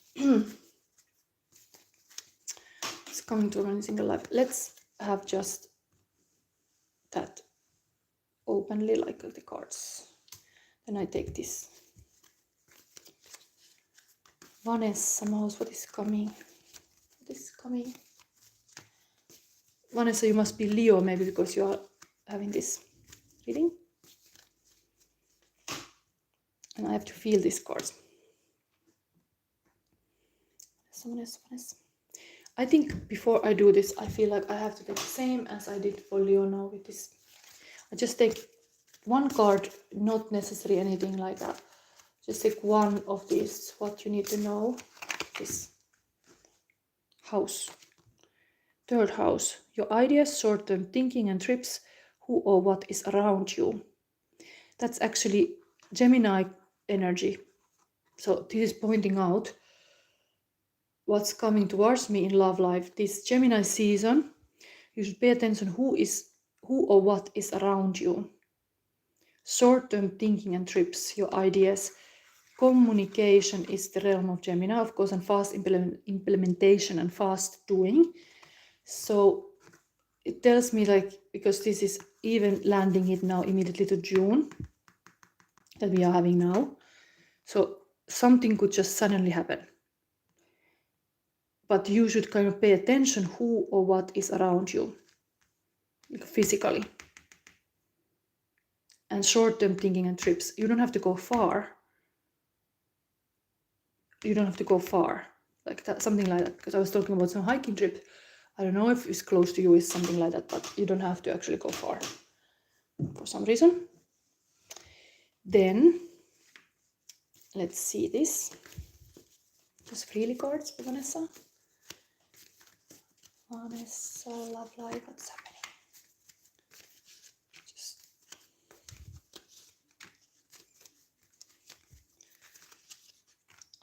it's coming to one single life. Let's have just that openly, like the cards. Then I take this. Vanessa Mouse, what is coming? What is coming? Vanessa, you must be Leo, maybe because you are having this reading. And I have to feel these cards. Vanessa. I think before I do this, I feel like I have to take the same as I did for Leo now with this. I just take one card, not necessarily anything like that. Just take one of these, what you need to know. This house. Third house. Your ideas, short-term thinking and trips, who or what is around you. That's actually Gemini energy. So this is pointing out what's coming towards me in love life. This Gemini season, you should pay attention who or what is around you. Short-term thinking and trips, your ideas. communication is the realm of Gemini, of course, and fast implementation and fast doing. So it tells me, like, because this is even landing it now immediately to June that we are having now. So something could just suddenly happen. But you should kind of pay attention who or what is around you, like physically. And short-term thinking and trips. You don't have to go far. You don't have to go far. Like that, something like that. Because I was talking about some hiking trip. I don't know if it's close to you is something like that, but you don't have to actually go far for some reason. Then let's see this. Just freely cards for Vanessa. Vanessa, love life, what's happening?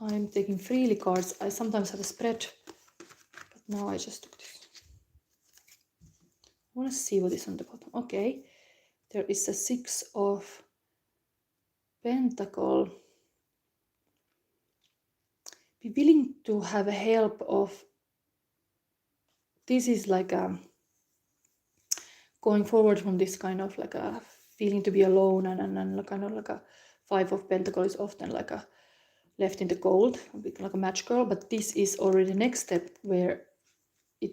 I'm taking freely cards. I sometimes have a spread, but now I just took this. I want to see what is on the bottom. Okay, there is a 6 of Pentacle. Be willing to have a help of. This is like going forward from this kind of like a feeling to be alone, and kind of like a 5 of Pentacle is often like a left in the cold, a bit like a match girl, but this is already the next step where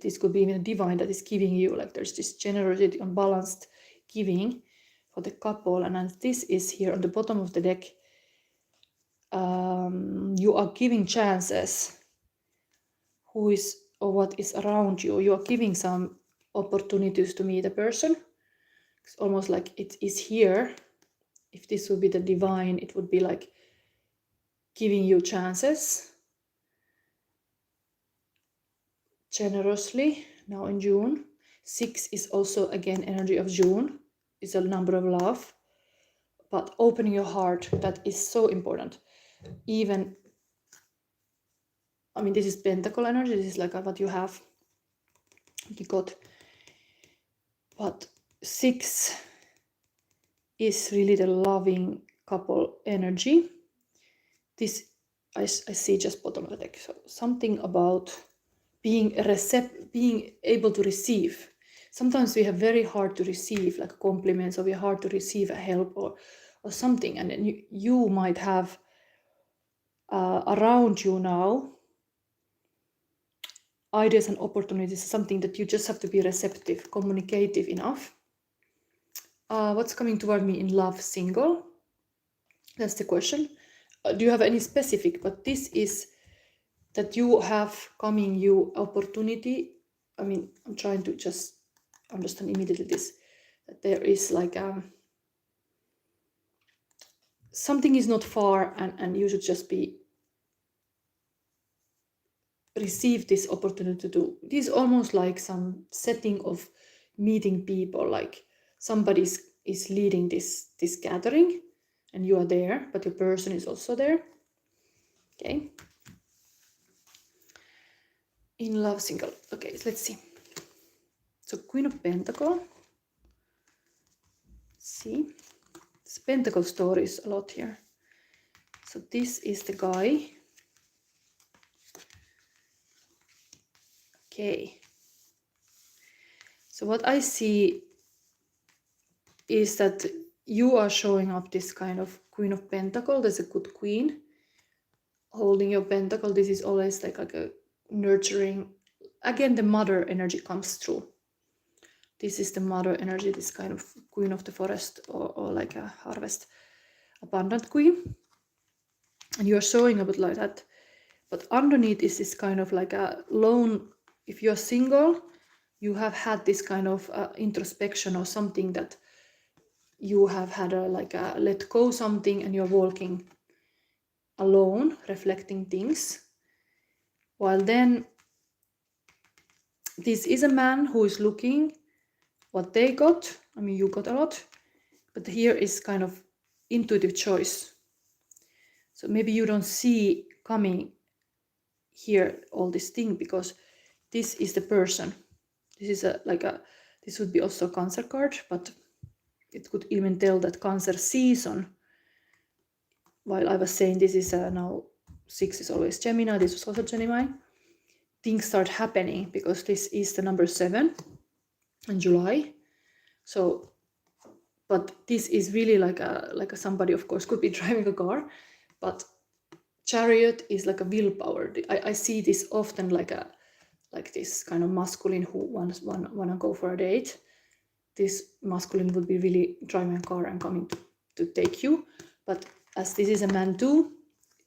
this could be even a divine that is giving you, like there's this generosity and balanced giving for the couple. And as this is here on the bottom of the deck, you are giving chances who is or what is around you. You are giving some opportunities to meet a person. It's almost like it is here. If this would be the divine, it would be like giving you chances generously now in June. 6 is also again energy of June. It's a number of love, but opening your heart, that is so important. Even, I mean, this is Pentacle energy. This is like what you have, you got. But 6 is really the loving couple energy. This I see just bottom of the deck. So something about being able to receive. Sometimes we have very hard to receive like compliments, or we're hard to receive a help or something, and then you might have around you now ideas and opportunities, something that you just have to be receptive, communicative enough. What's coming toward me in love single? That's the question. Do you have any specific? But this is that you have coming you opportunity. I mean, I'm trying to just understand immediately this, that there is like something is not far, and you should just be receive this opportunity to do. This is almost like some setting of meeting people, like somebody is leading this gathering and you are there, but your person is also there. Okay, in love single. Okay, let's see. So Queen of Pentacle. See, it's Pentacle stories a lot here. So this is the guy. Okay, so what I see is that you are showing up this kind of Queen of Pentacle. There's a good queen holding your pentacle. This is always like a nurturing. Again, the mother energy comes through. This is the mother energy, this kind of queen of the forest, or like a harvest, abundant queen. And you're showing a bit like that. But underneath is this kind of like a lone. If you're single, you have had this kind of introspection or something, that you have had like a let go something, and you're walking alone, reflecting things. While then this is a man who is looking what they got. I mean, you got a lot, but here is kind of intuitive choice. So maybe you don't see coming here all this thing, because this is the person. This is this would be also a Cancer card, but it could even tell that Cancer season while I was saying this is now 6 is always Gemini, this was also Gemini, things start happening because this is the number 7 in July. So, but this is really like a somebody, of course, could be driving a car, but Chariot is like a willpower. I see this often like this kind of masculine who wanna go for a date. This masculine would be really driving a car and coming to take you. But as this is a man too,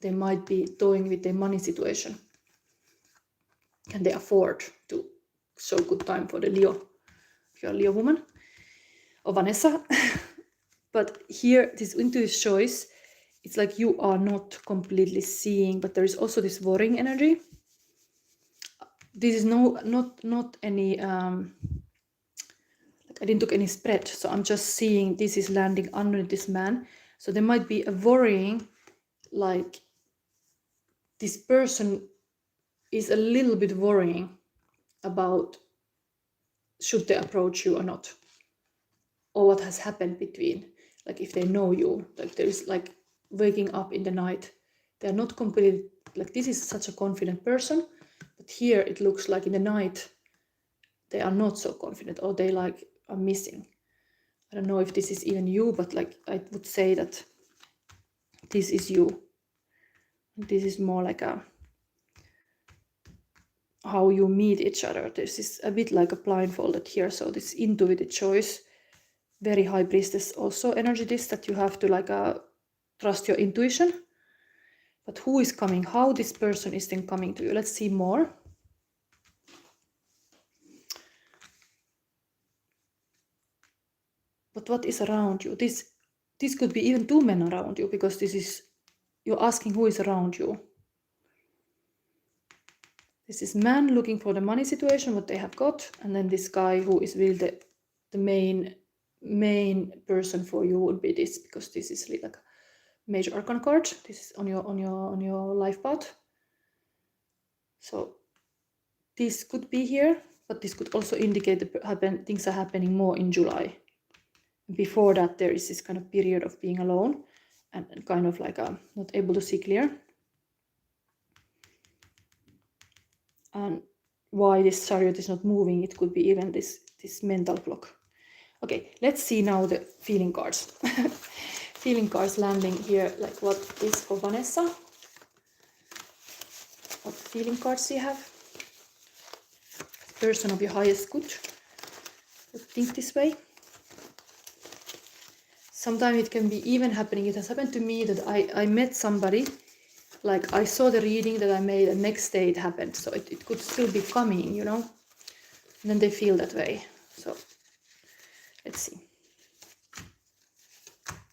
they might be toying with their money situation. Can they afford to show good time for the Leo, if you're a Leo woman, or Vanessa? But here, this intuitive choice, it's like you are not completely seeing, but there is also this worrying energy. This is not any, I didn't took any spread, so I'm just seeing this is landing underneath this man. So there might be a worrying, like this person is a little bit worrying about should they approach you or not, or what has happened between, like if they know you, like there is like waking up in the night, they're not completely, like this is such a confident person, but here it looks like in the night they are not so confident, or they like are missing. I don't know if this is even you, but like I would say that this is you. This is more like a how you meet each other. This is a bit like a blindfolded here, so this intuitive choice, very high priestess also energy, this that you have to like trust your intuition. But who is coming? How this person is then coming to you? Let's see more. But what is around you? This could be even 2 men around you, because this is, you're asking who is around you. This is man looking for the money situation, what they have got, and then this guy who is really the main person for you would be this, because this is like a major arcana card. This is on your life path. So this could be here, but this could also indicate that things are happening more in July. Before that, there is this kind of period of being alone and kind of like not able to see clear. And why this chariot is not moving, it could be even this mental block. Okay, let's see now the feeling cards. Feeling cards landing here, like what is for Vanessa? What feeling cards do you have? Person of your highest good would think this way. Sometimes it can be even happening. It has happened to me that I met somebody, like I saw the reading that I made, and next day it happened. So it could still be coming, you know. And then they feel that way. So let's see.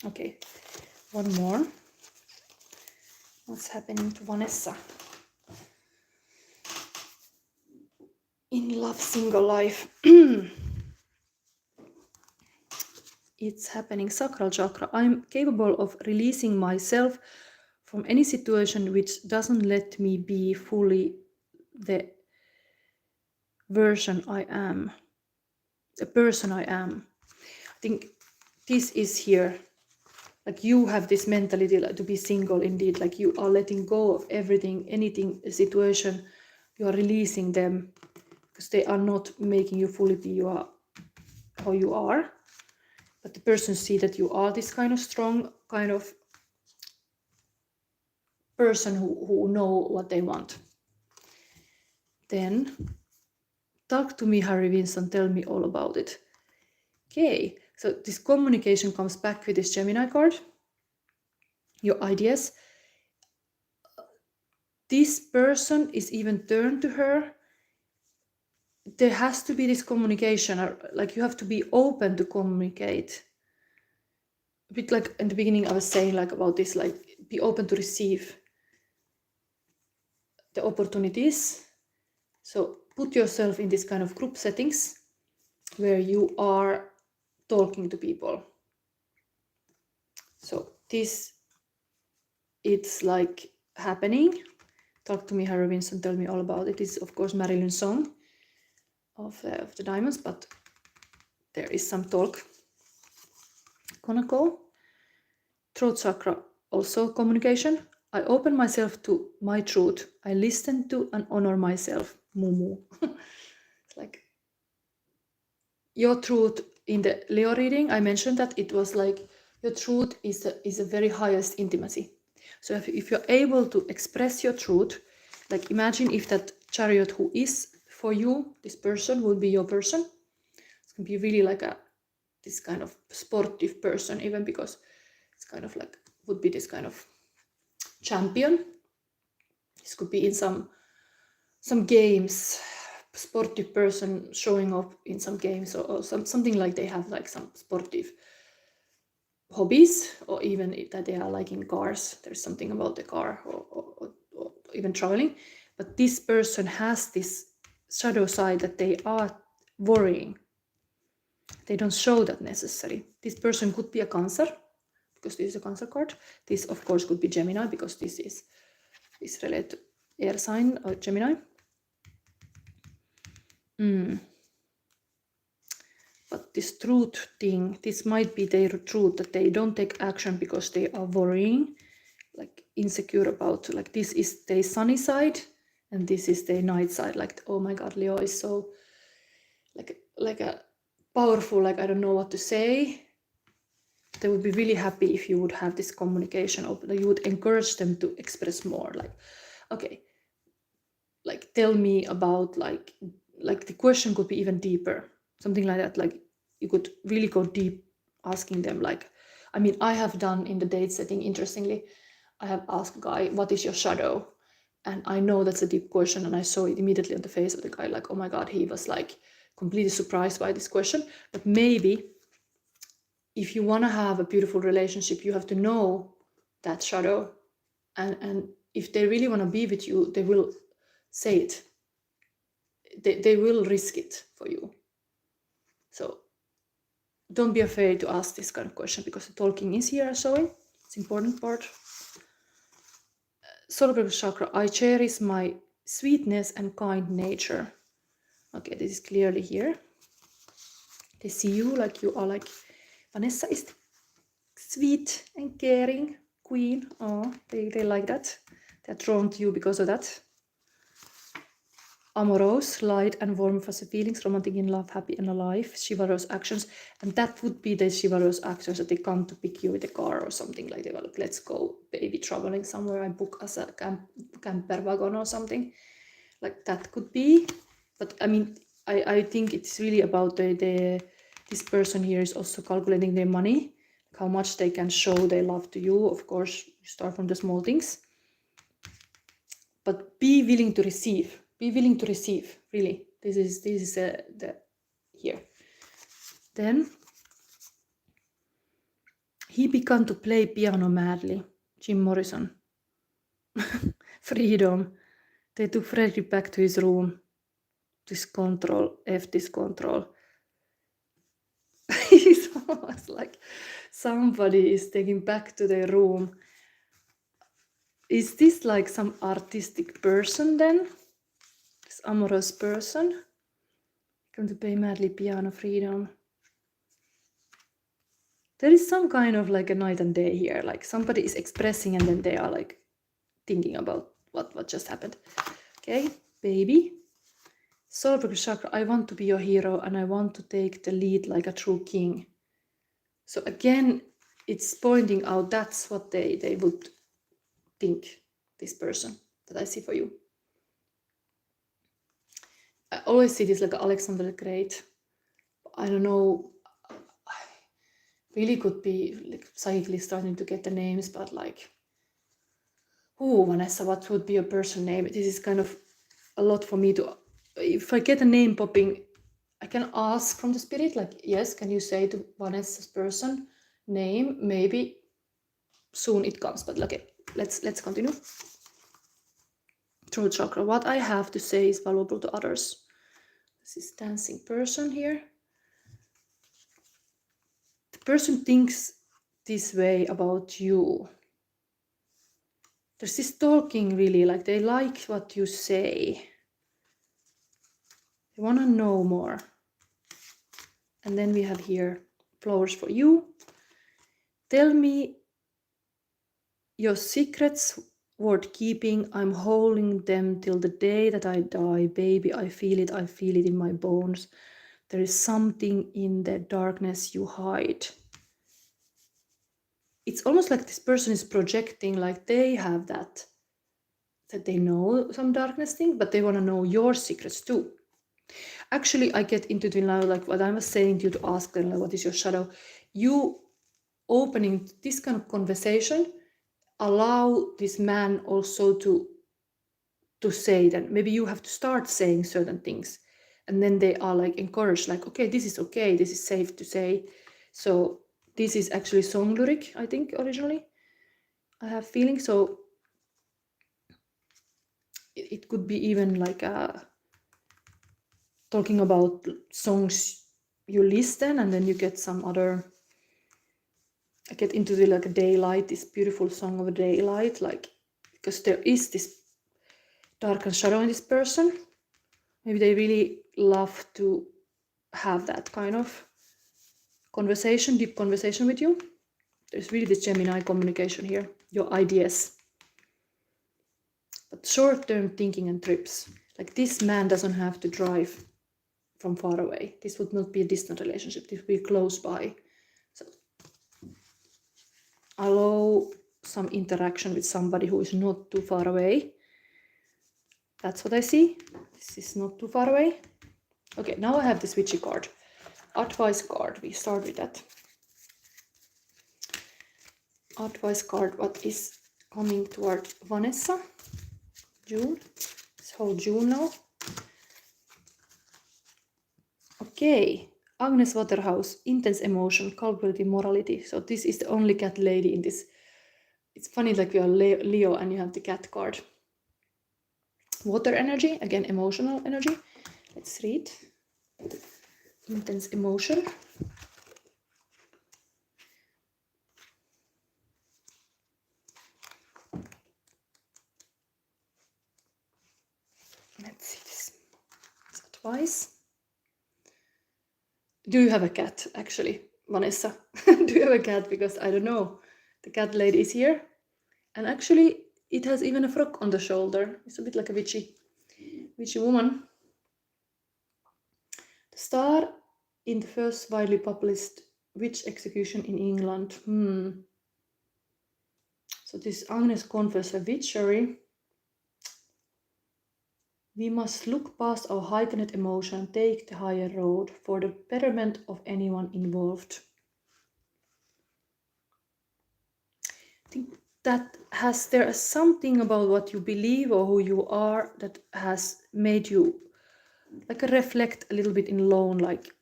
Okay, one more. What's happening to Vanessa? In love, single life. It's happening, sacral chakra. I'm capable of releasing myself from any situation which doesn't let me be fully the version I am, the person I am. I think this is here. Like you have this mentality like to be single indeed, like you are letting go of everything, anything, a situation, you are releasing them because they are not making you fully be how you are. But the person see that you are this kind of strong kind of person who know what they want. Then talk to me, Harry Winston, tell me all about it. Okay, so this communication comes back with this Gemini card. Your ideas. This person is even turned to her. There has to be this communication, or like you have to be open to communicate. A bit like in the beginning I was saying like about this, like be open to receive the opportunities. So put yourself in this kind of group settings where you are talking to people. So this, it's like happening. Talk to me, Harry Winston, tell me all about it. It's of course Marilyn's song of the diamonds, but there is some talk. Gonna go. Throat chakra also communication. I open myself to my truth. I listen to and honor myself. Mumu. It's like your truth in the Leo reading. I mentioned that it was like your truth is the very highest intimacy. So if you're able to express your truth, like imagine if that chariot who is for you, this person would be your person. It's gonna be really like this kind of sportive person, even because it's kind of like would be this kind of champion. This could be in some games, sportive person showing up in some games, or something like they have like some sportive hobbies, or even that they are like in cars. There's something about the car, or even traveling. But this person has this shadow side that they are worrying. They don't show that necessary. This person could be a Cancer, because this is a Cancer card. This, of course, could be Gemini, because this is related to air sign or Gemini. But this truth thing, this might be their truth, that they don't take action because they are worrying, like insecure about, like this is their sunny side and this is their night side. Like, oh my God, Leo is so like a powerful, like I don't know what to say. They would be really happy if you would have this communication open. You would encourage them to express more. Like, okay, like tell me about like the question could be even deeper, something like that. Like you could really go deep, asking them. Like, I mean, I have done in the date setting, interestingly, I have asked a guy, what is your shadow? And I know that's a deep question, and I saw it immediately on the face of the guy, like, oh my God, he was like completely surprised by this question. But maybe if you want to have a beautiful relationship, you have to know that shadow, and if they really want to be with you, they will say it. They will risk it for you. So don't be afraid to ask this kind of question, because the talking is here showing. It's an important part. Solar plexus chakra, I cherish my sweetness and kind nature. Okay, this is clearly here. They see you like you are like, Vanessa is sweet and caring queen. Oh, they like that. They're drawn to you because of that. Amorous, light and warm fuzzy feelings, romantic in love, happy and alive, chivalrous actions. And that would be the chivalrous actions, that they come to pick you with a car or something, like they were like, let's go baby traveling somewhere, I book us a camper wagon or something. Like that could be. But I mean, I think it's really about this person here is also calculating their money, like how much they can show their love to you. Of course, you start from the small things. But be willing to receive. Be willing to receive. Really, this is the here. Then he began to play piano madly. Jim Morrison. Freedom. They took Frederick back to his room. This control, this control. It's almost like somebody is taking back to their room. Is this like some artistic person then? This amorous person? Come to play madly piano, freedom. There is some kind of like a night and day here. Like somebody is expressing and then they are like thinking about what just happened. Okay, baby. Solar plexus chakra, I want to be your hero and I want to take the lead like a true king. So again, it's pointing out that's what they would think, this person that I see for you. I always see this like Alexander the Great. I don't know, really could be like psychically starting to get the names, but like, oh, Vanessa, what would be a person name? This is kind of a lot for me to, if I get a name popping, I can ask from the spirit, like, yes, can you say to Vanessa's person name? Maybe soon it comes, but okay, let's continue. Throat chakra, what I have to say is valuable to others. This is dancing person here. The person thinks this way about you. There's this talking, really, like they like what you say. They want to know more. And then we have here flowers for you. Tell me your secrets worth keeping. I'm holding them till the day that I die. Baby, I feel it in my bones. There is something in the darkness you hide. It's almost like this person is projecting, like they have that they know some darkness thing, but they want to know your secrets too. Actually, I get into it now, like what I was saying to you to ask them, like, what is your shadow? You opening this kind of conversation allow this man also to say that maybe you have to start saying certain things, and then they are like encouraged, like, okay, this is safe to say. So this is actually song lyric, I think, originally, I have feeling. So it could be even like talking about songs you listen, and then you get some other. I get into the like daylight, this beautiful song of daylight, like, because there is this dark and shadow in this person. Maybe they really love to have that kind of conversation, deep conversation with you. There's really this Gemini communication here, your ideas. But short-term thinking and trips. Like, this man doesn't have to drive from far away. This would not be a distant relationship. This would be close by. So allow some interaction with somebody who is not too far away. That's what I see. This is not too far away. Okay, now I have this witchy card. Advice card. We start with that. Advice card. What is coming toward Vanessa? June. This whole June now. Okay. Agnes Waterhouse. Intense emotion, culpability, morality. So this is the only cat lady in this. It's funny, like, you are Leo and you have the cat card. Water energy. Again, emotional energy. Let's read. Intense emotion. Let's see this. It's advice. Do you have a cat, actually, Vanessa? Do you have a cat? Because I don't know. The cat lady is here. And actually, it has even a frog on the shoulder. It's a bit like a witchy woman. The star in the first widely published witch execution in England. So this Agnes confesses a witchery. We must look past our heightened emotion and take the higher road for the betterment of anyone involved. I think that there is something about what you believe or who you are that has made you like reflect a little bit in alone. Like,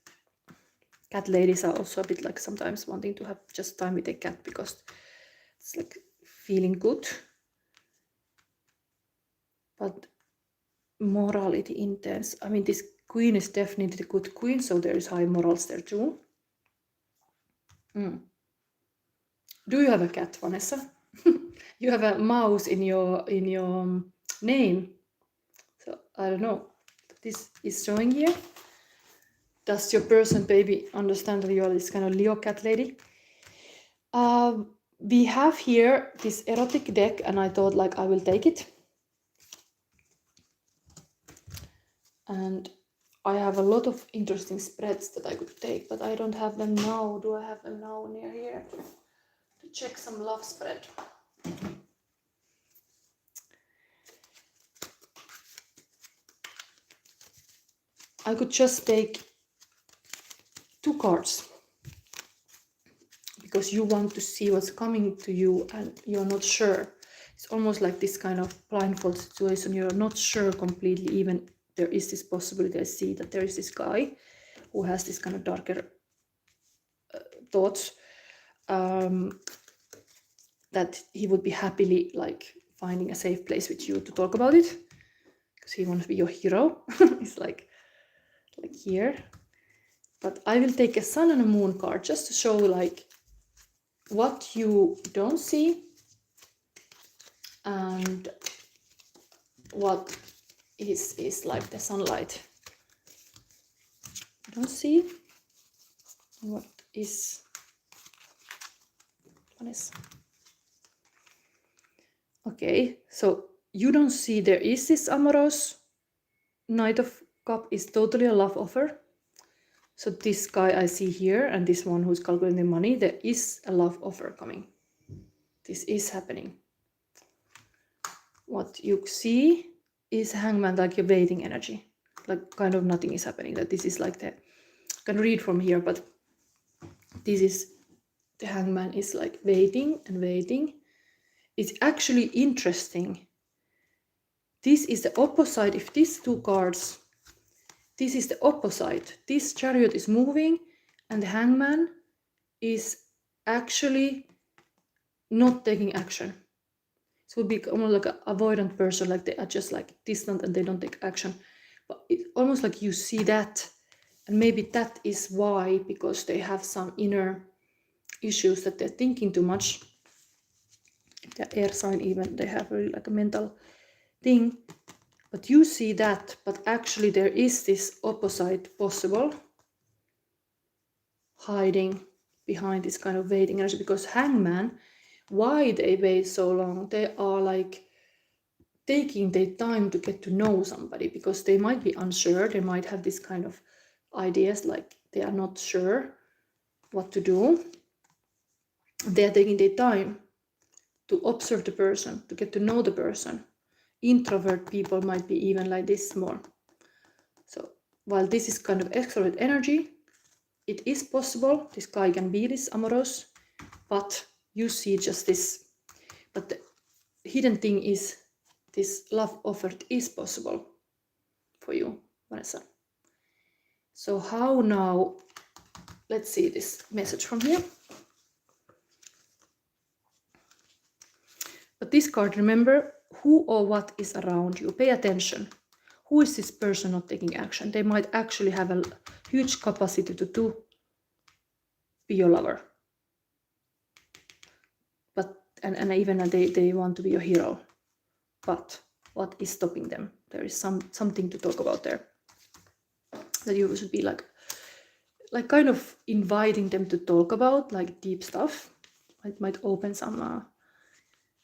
cat ladies are also a bit like sometimes wanting to have just time with a cat because it's like feeling good. But morality intense. I mean, this queen is definitely the good queen, so there is high morals there too. Do you have a cat, Vanessa? You have a mouse in your name. So I don't know. This is showing here. Does your person baby understand that you are this kind of Leo cat lady? We have here this erotic deck, and I thought, like, I will take it. And I have a lot of interesting spreads that I could take, but I don't have them now. Do I have them now near here? To check some love spread. I could just take 2 cards because you want to see what's coming to you and you're not sure. It's almost like this kind of blindfold situation. You're not sure completely. Even there is this possibility. I see that there is this guy who has this kind of darker thoughts, that he would be happily like finding a safe place with you to talk about it because he wants to be your hero. It's like here. But I will take a sun and a moon card just to show like what you don't see and what is like the sunlight you don't see. What is Vanessa? Okay, so you don't see there is this amorous. Knight of Cup is totally a love offer. So this guy I see here and this one who's calculating the money, there is a love offer coming. This is happening. What you see is Hangman, like a waiting energy. Like kind of nothing is happening. That this is like the, I can read from here, but this is, the Hangman is like waiting and waiting. It's actually interesting. This is the opposite. If these two cards, this is the opposite. This Chariot is moving and the Hangman is actually not taking action. So it would be almost like an avoidant person, like they are just like distant and they don't take action. But it's almost like you see that, and maybe that is why, because they have some inner issues that they're thinking too much. If they're air sign even, they have really like a mental thing. But you see that, but actually there is this opposite possible hiding behind this kind of waiting energy, because Hangman, why they wait so long? They are like taking their time to get to know somebody, because they might be unsure. They might have this kind of ideas like they are not sure what to do. They are taking their time to observe the person, to get to know the person. Introvert people might be even like this more. So while this is kind of extrovert energy, it is possible this guy can be this amorous, but you see just this. But the hidden thing is this love offered is possible for you, Vanessa. So how now? Let's see this message from here. But this card, remember, who or what is around you. Pay attention. Who is this person not taking action? They might actually have a huge capacity to be your lover. But and even they want to be your hero. But what is stopping them? There is something to talk about there. That you should be like kind of inviting them to talk about, like deep stuff. It might open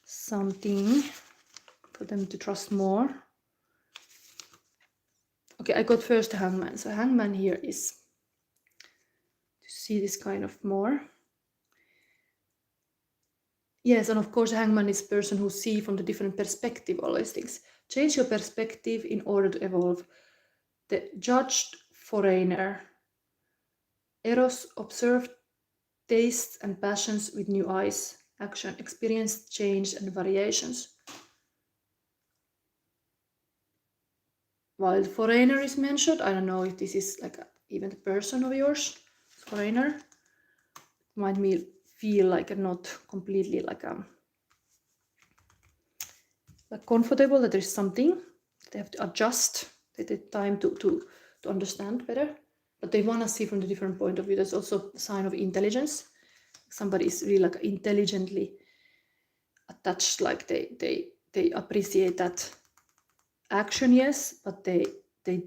something for them to trust more. Okay, I got first the Hangman. So Hangman here is to see this kind of more. Yes, and of course Hangman is person who see from the different perspective all these things. Change your perspective in order to evolve. The judged foreigner. Eros observed tastes and passions with new eyes. Action, experience, change and variations. While foreigner is mentioned, I don't know if this is like even the person of yours. Foreigner might feel like not completely like comfortable, that there's something they have to adjust. They take time to understand better, but they want to see from the different point of view. There's also a sign of intelligence. Somebody is really like intelligently attached, like they appreciate that action, yes, but they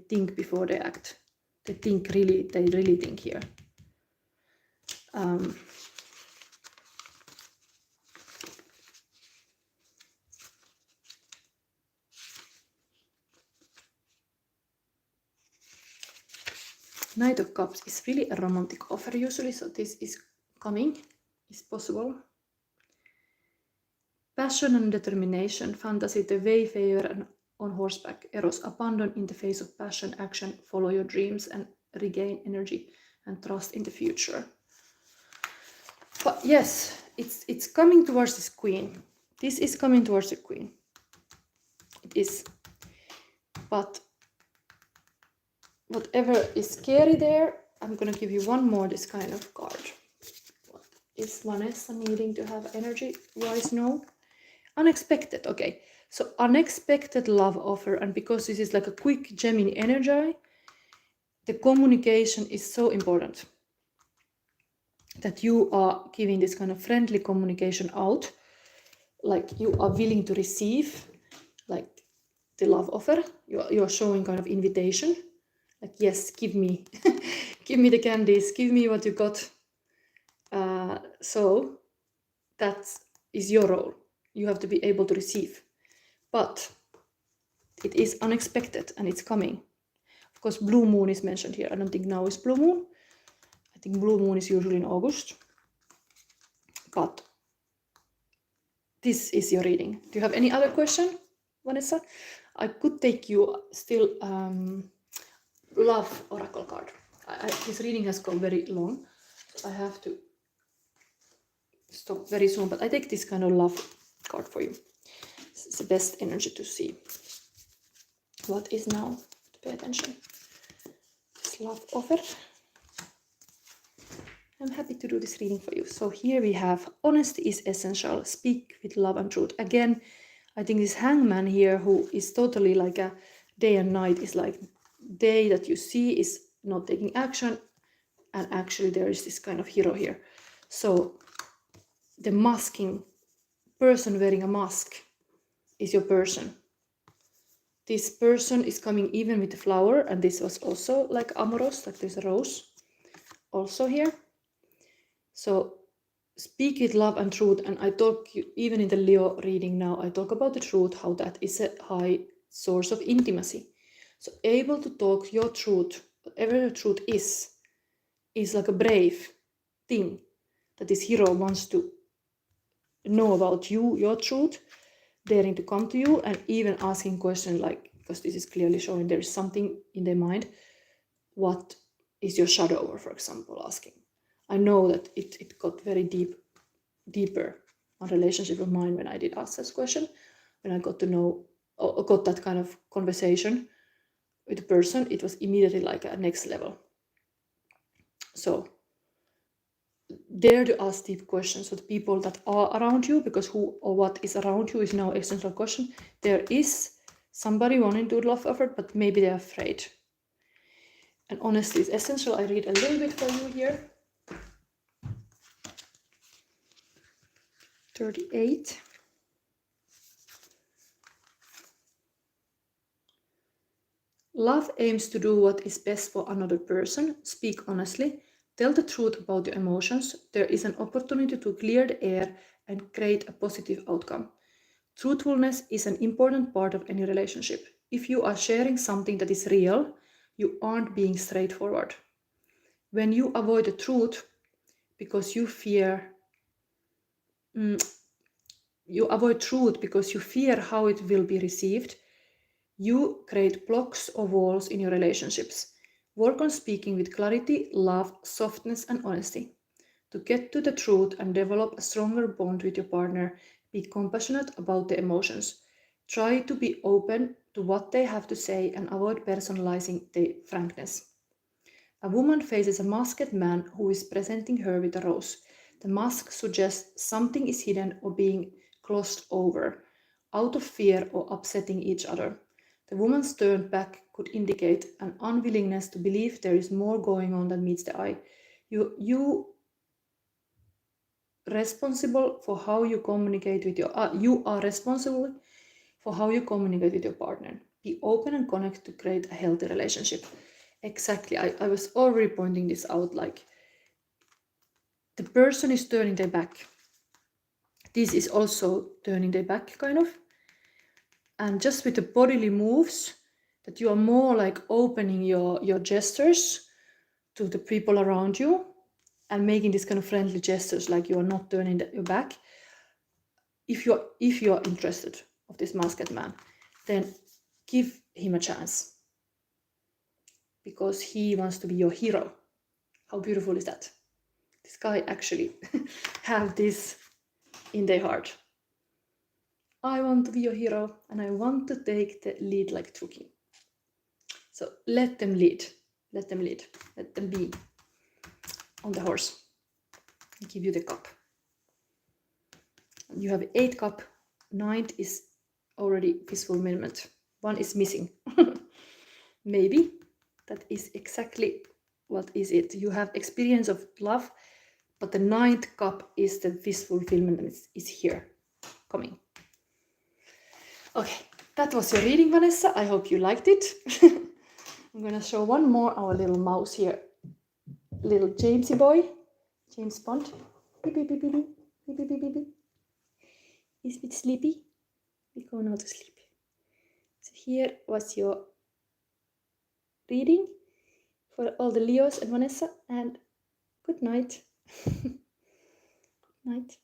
think before they act. They really think here. Knight of Cups is really a romantic offer usually, so this is coming, is possible. Passion and determination, fantasy, the wayfarer and on horseback, Eros, abandon in the face of passion, action, follow your dreams and regain energy and trust in the future. But yes, it's coming towards this queen. This is coming towards the queen. It is. But whatever is scary there, I'm going to give you one more this kind of card. What is Vanessa needing to have energy-wise? No. Unexpected. Okay. So unexpected love offer. And because this is like a quick Gemini energy, the communication is so important. That you are giving this kind of friendly communication out. Like you are willing to receive like the love offer. You are showing kind of invitation. Like, yes, give me, give me the candies, give me what you got. So that is your role. You have to be able to receive. But it is unexpected and it's coming. Of course, blue moon is mentioned here. I don't think now is blue moon. I think blue moon is usually in August. But this is your reading. Do you have any other question, Vanessa? I could take you still love oracle card. This reading has gone very long. So I have to stop very soon. But I take this kind of love card for you. It's the best energy to see. What is now? To pay attention. This love offer. I'm happy to do this reading for you. So here we have honesty is essential. Speak with love and truth. Again, I think this hangman here, who is totally like a day and night, is like day that you see is not taking action, and actually there is this kind of hero here. So the masking person wearing a mask is your person. This person is coming even with the flower, and this was also like amorous, like there's a rose also here. So speak with love and truth, and I talk, even in the Leo reading now, I talk about the truth, how that is a high source of intimacy. So able to talk your truth, whatever the truth is like a brave thing that this hero wants to know about you, your truth, daring to come to you, and even asking questions like, because this is clearly showing there is something in their mind, what is your shadow, or for example, asking. I know that it got very deeper on relationship of mine when I did ask this question, when I got to know, or got that kind of conversation with the person, it was immediately like a next level. So dare to ask deep questions with people that are around you, because who or what is around you is now essential question. There is somebody wanting to do love effort, but maybe they're afraid. And honesty is essential. I read a little bit for you here. 38. Love aims to do what is best for another person. Speak honestly. Tell the truth about your emotions. There is an opportunity to clear the air and create a positive outcome. Truthfulness is an important part of any relationship. If you are sharing something that is real, you aren't being straightforward. When you avoid the truth because you fear, how it will be received, you create blocks or walls in your relationships. Work on speaking with clarity, love, softness, and honesty. To get to the truth and develop a stronger bond with your partner, be compassionate about the emotions. Try to be open to what they have to say and avoid personalizing the frankness. A woman faces a masked man who is presenting her with a rose. The mask suggests something is hidden or being glossed over, out of fear or upsetting each other. The woman's turned back could indicate an unwillingness to believe there is more going on than meets the eye. You responsible for how you communicate with you are responsible for how you communicate with your partner. Be open and connect to create a healthy relationship. Exactly. I was already pointing this out, like the person is turning their back. This is also turning their back, kind of. And just with the bodily moves, that you are more like opening your gestures to the people around you and making these kind of friendly gestures, like you are not turning your back. If you're interested of this masked man, then give him a chance, because he wants to be your hero. How beautiful is that? This guy actually have this in their heart. I want to be your hero, and I want to take the lead like Tuki. So let them lead. Let them lead. Let them be on the horse. I give you the cup. You have 8 cup. 9th is already this fulfillment. 1 is missing. Maybe that is exactly what is it. You have experience of love, but the 9th cup is the wish fulfillment, and it's here, coming. Okay, that was your reading, Vanessa. I hope you liked it. I'm gonna show one more, our little mouse here. Little Jamesy boy, James Bond. Beep, beep, beep, beep, beep, beep, beep, beep, beep. is a bit sleepy, we go now to sleep. So here was your reading for all the Leos and Vanessa, and good night. Good night.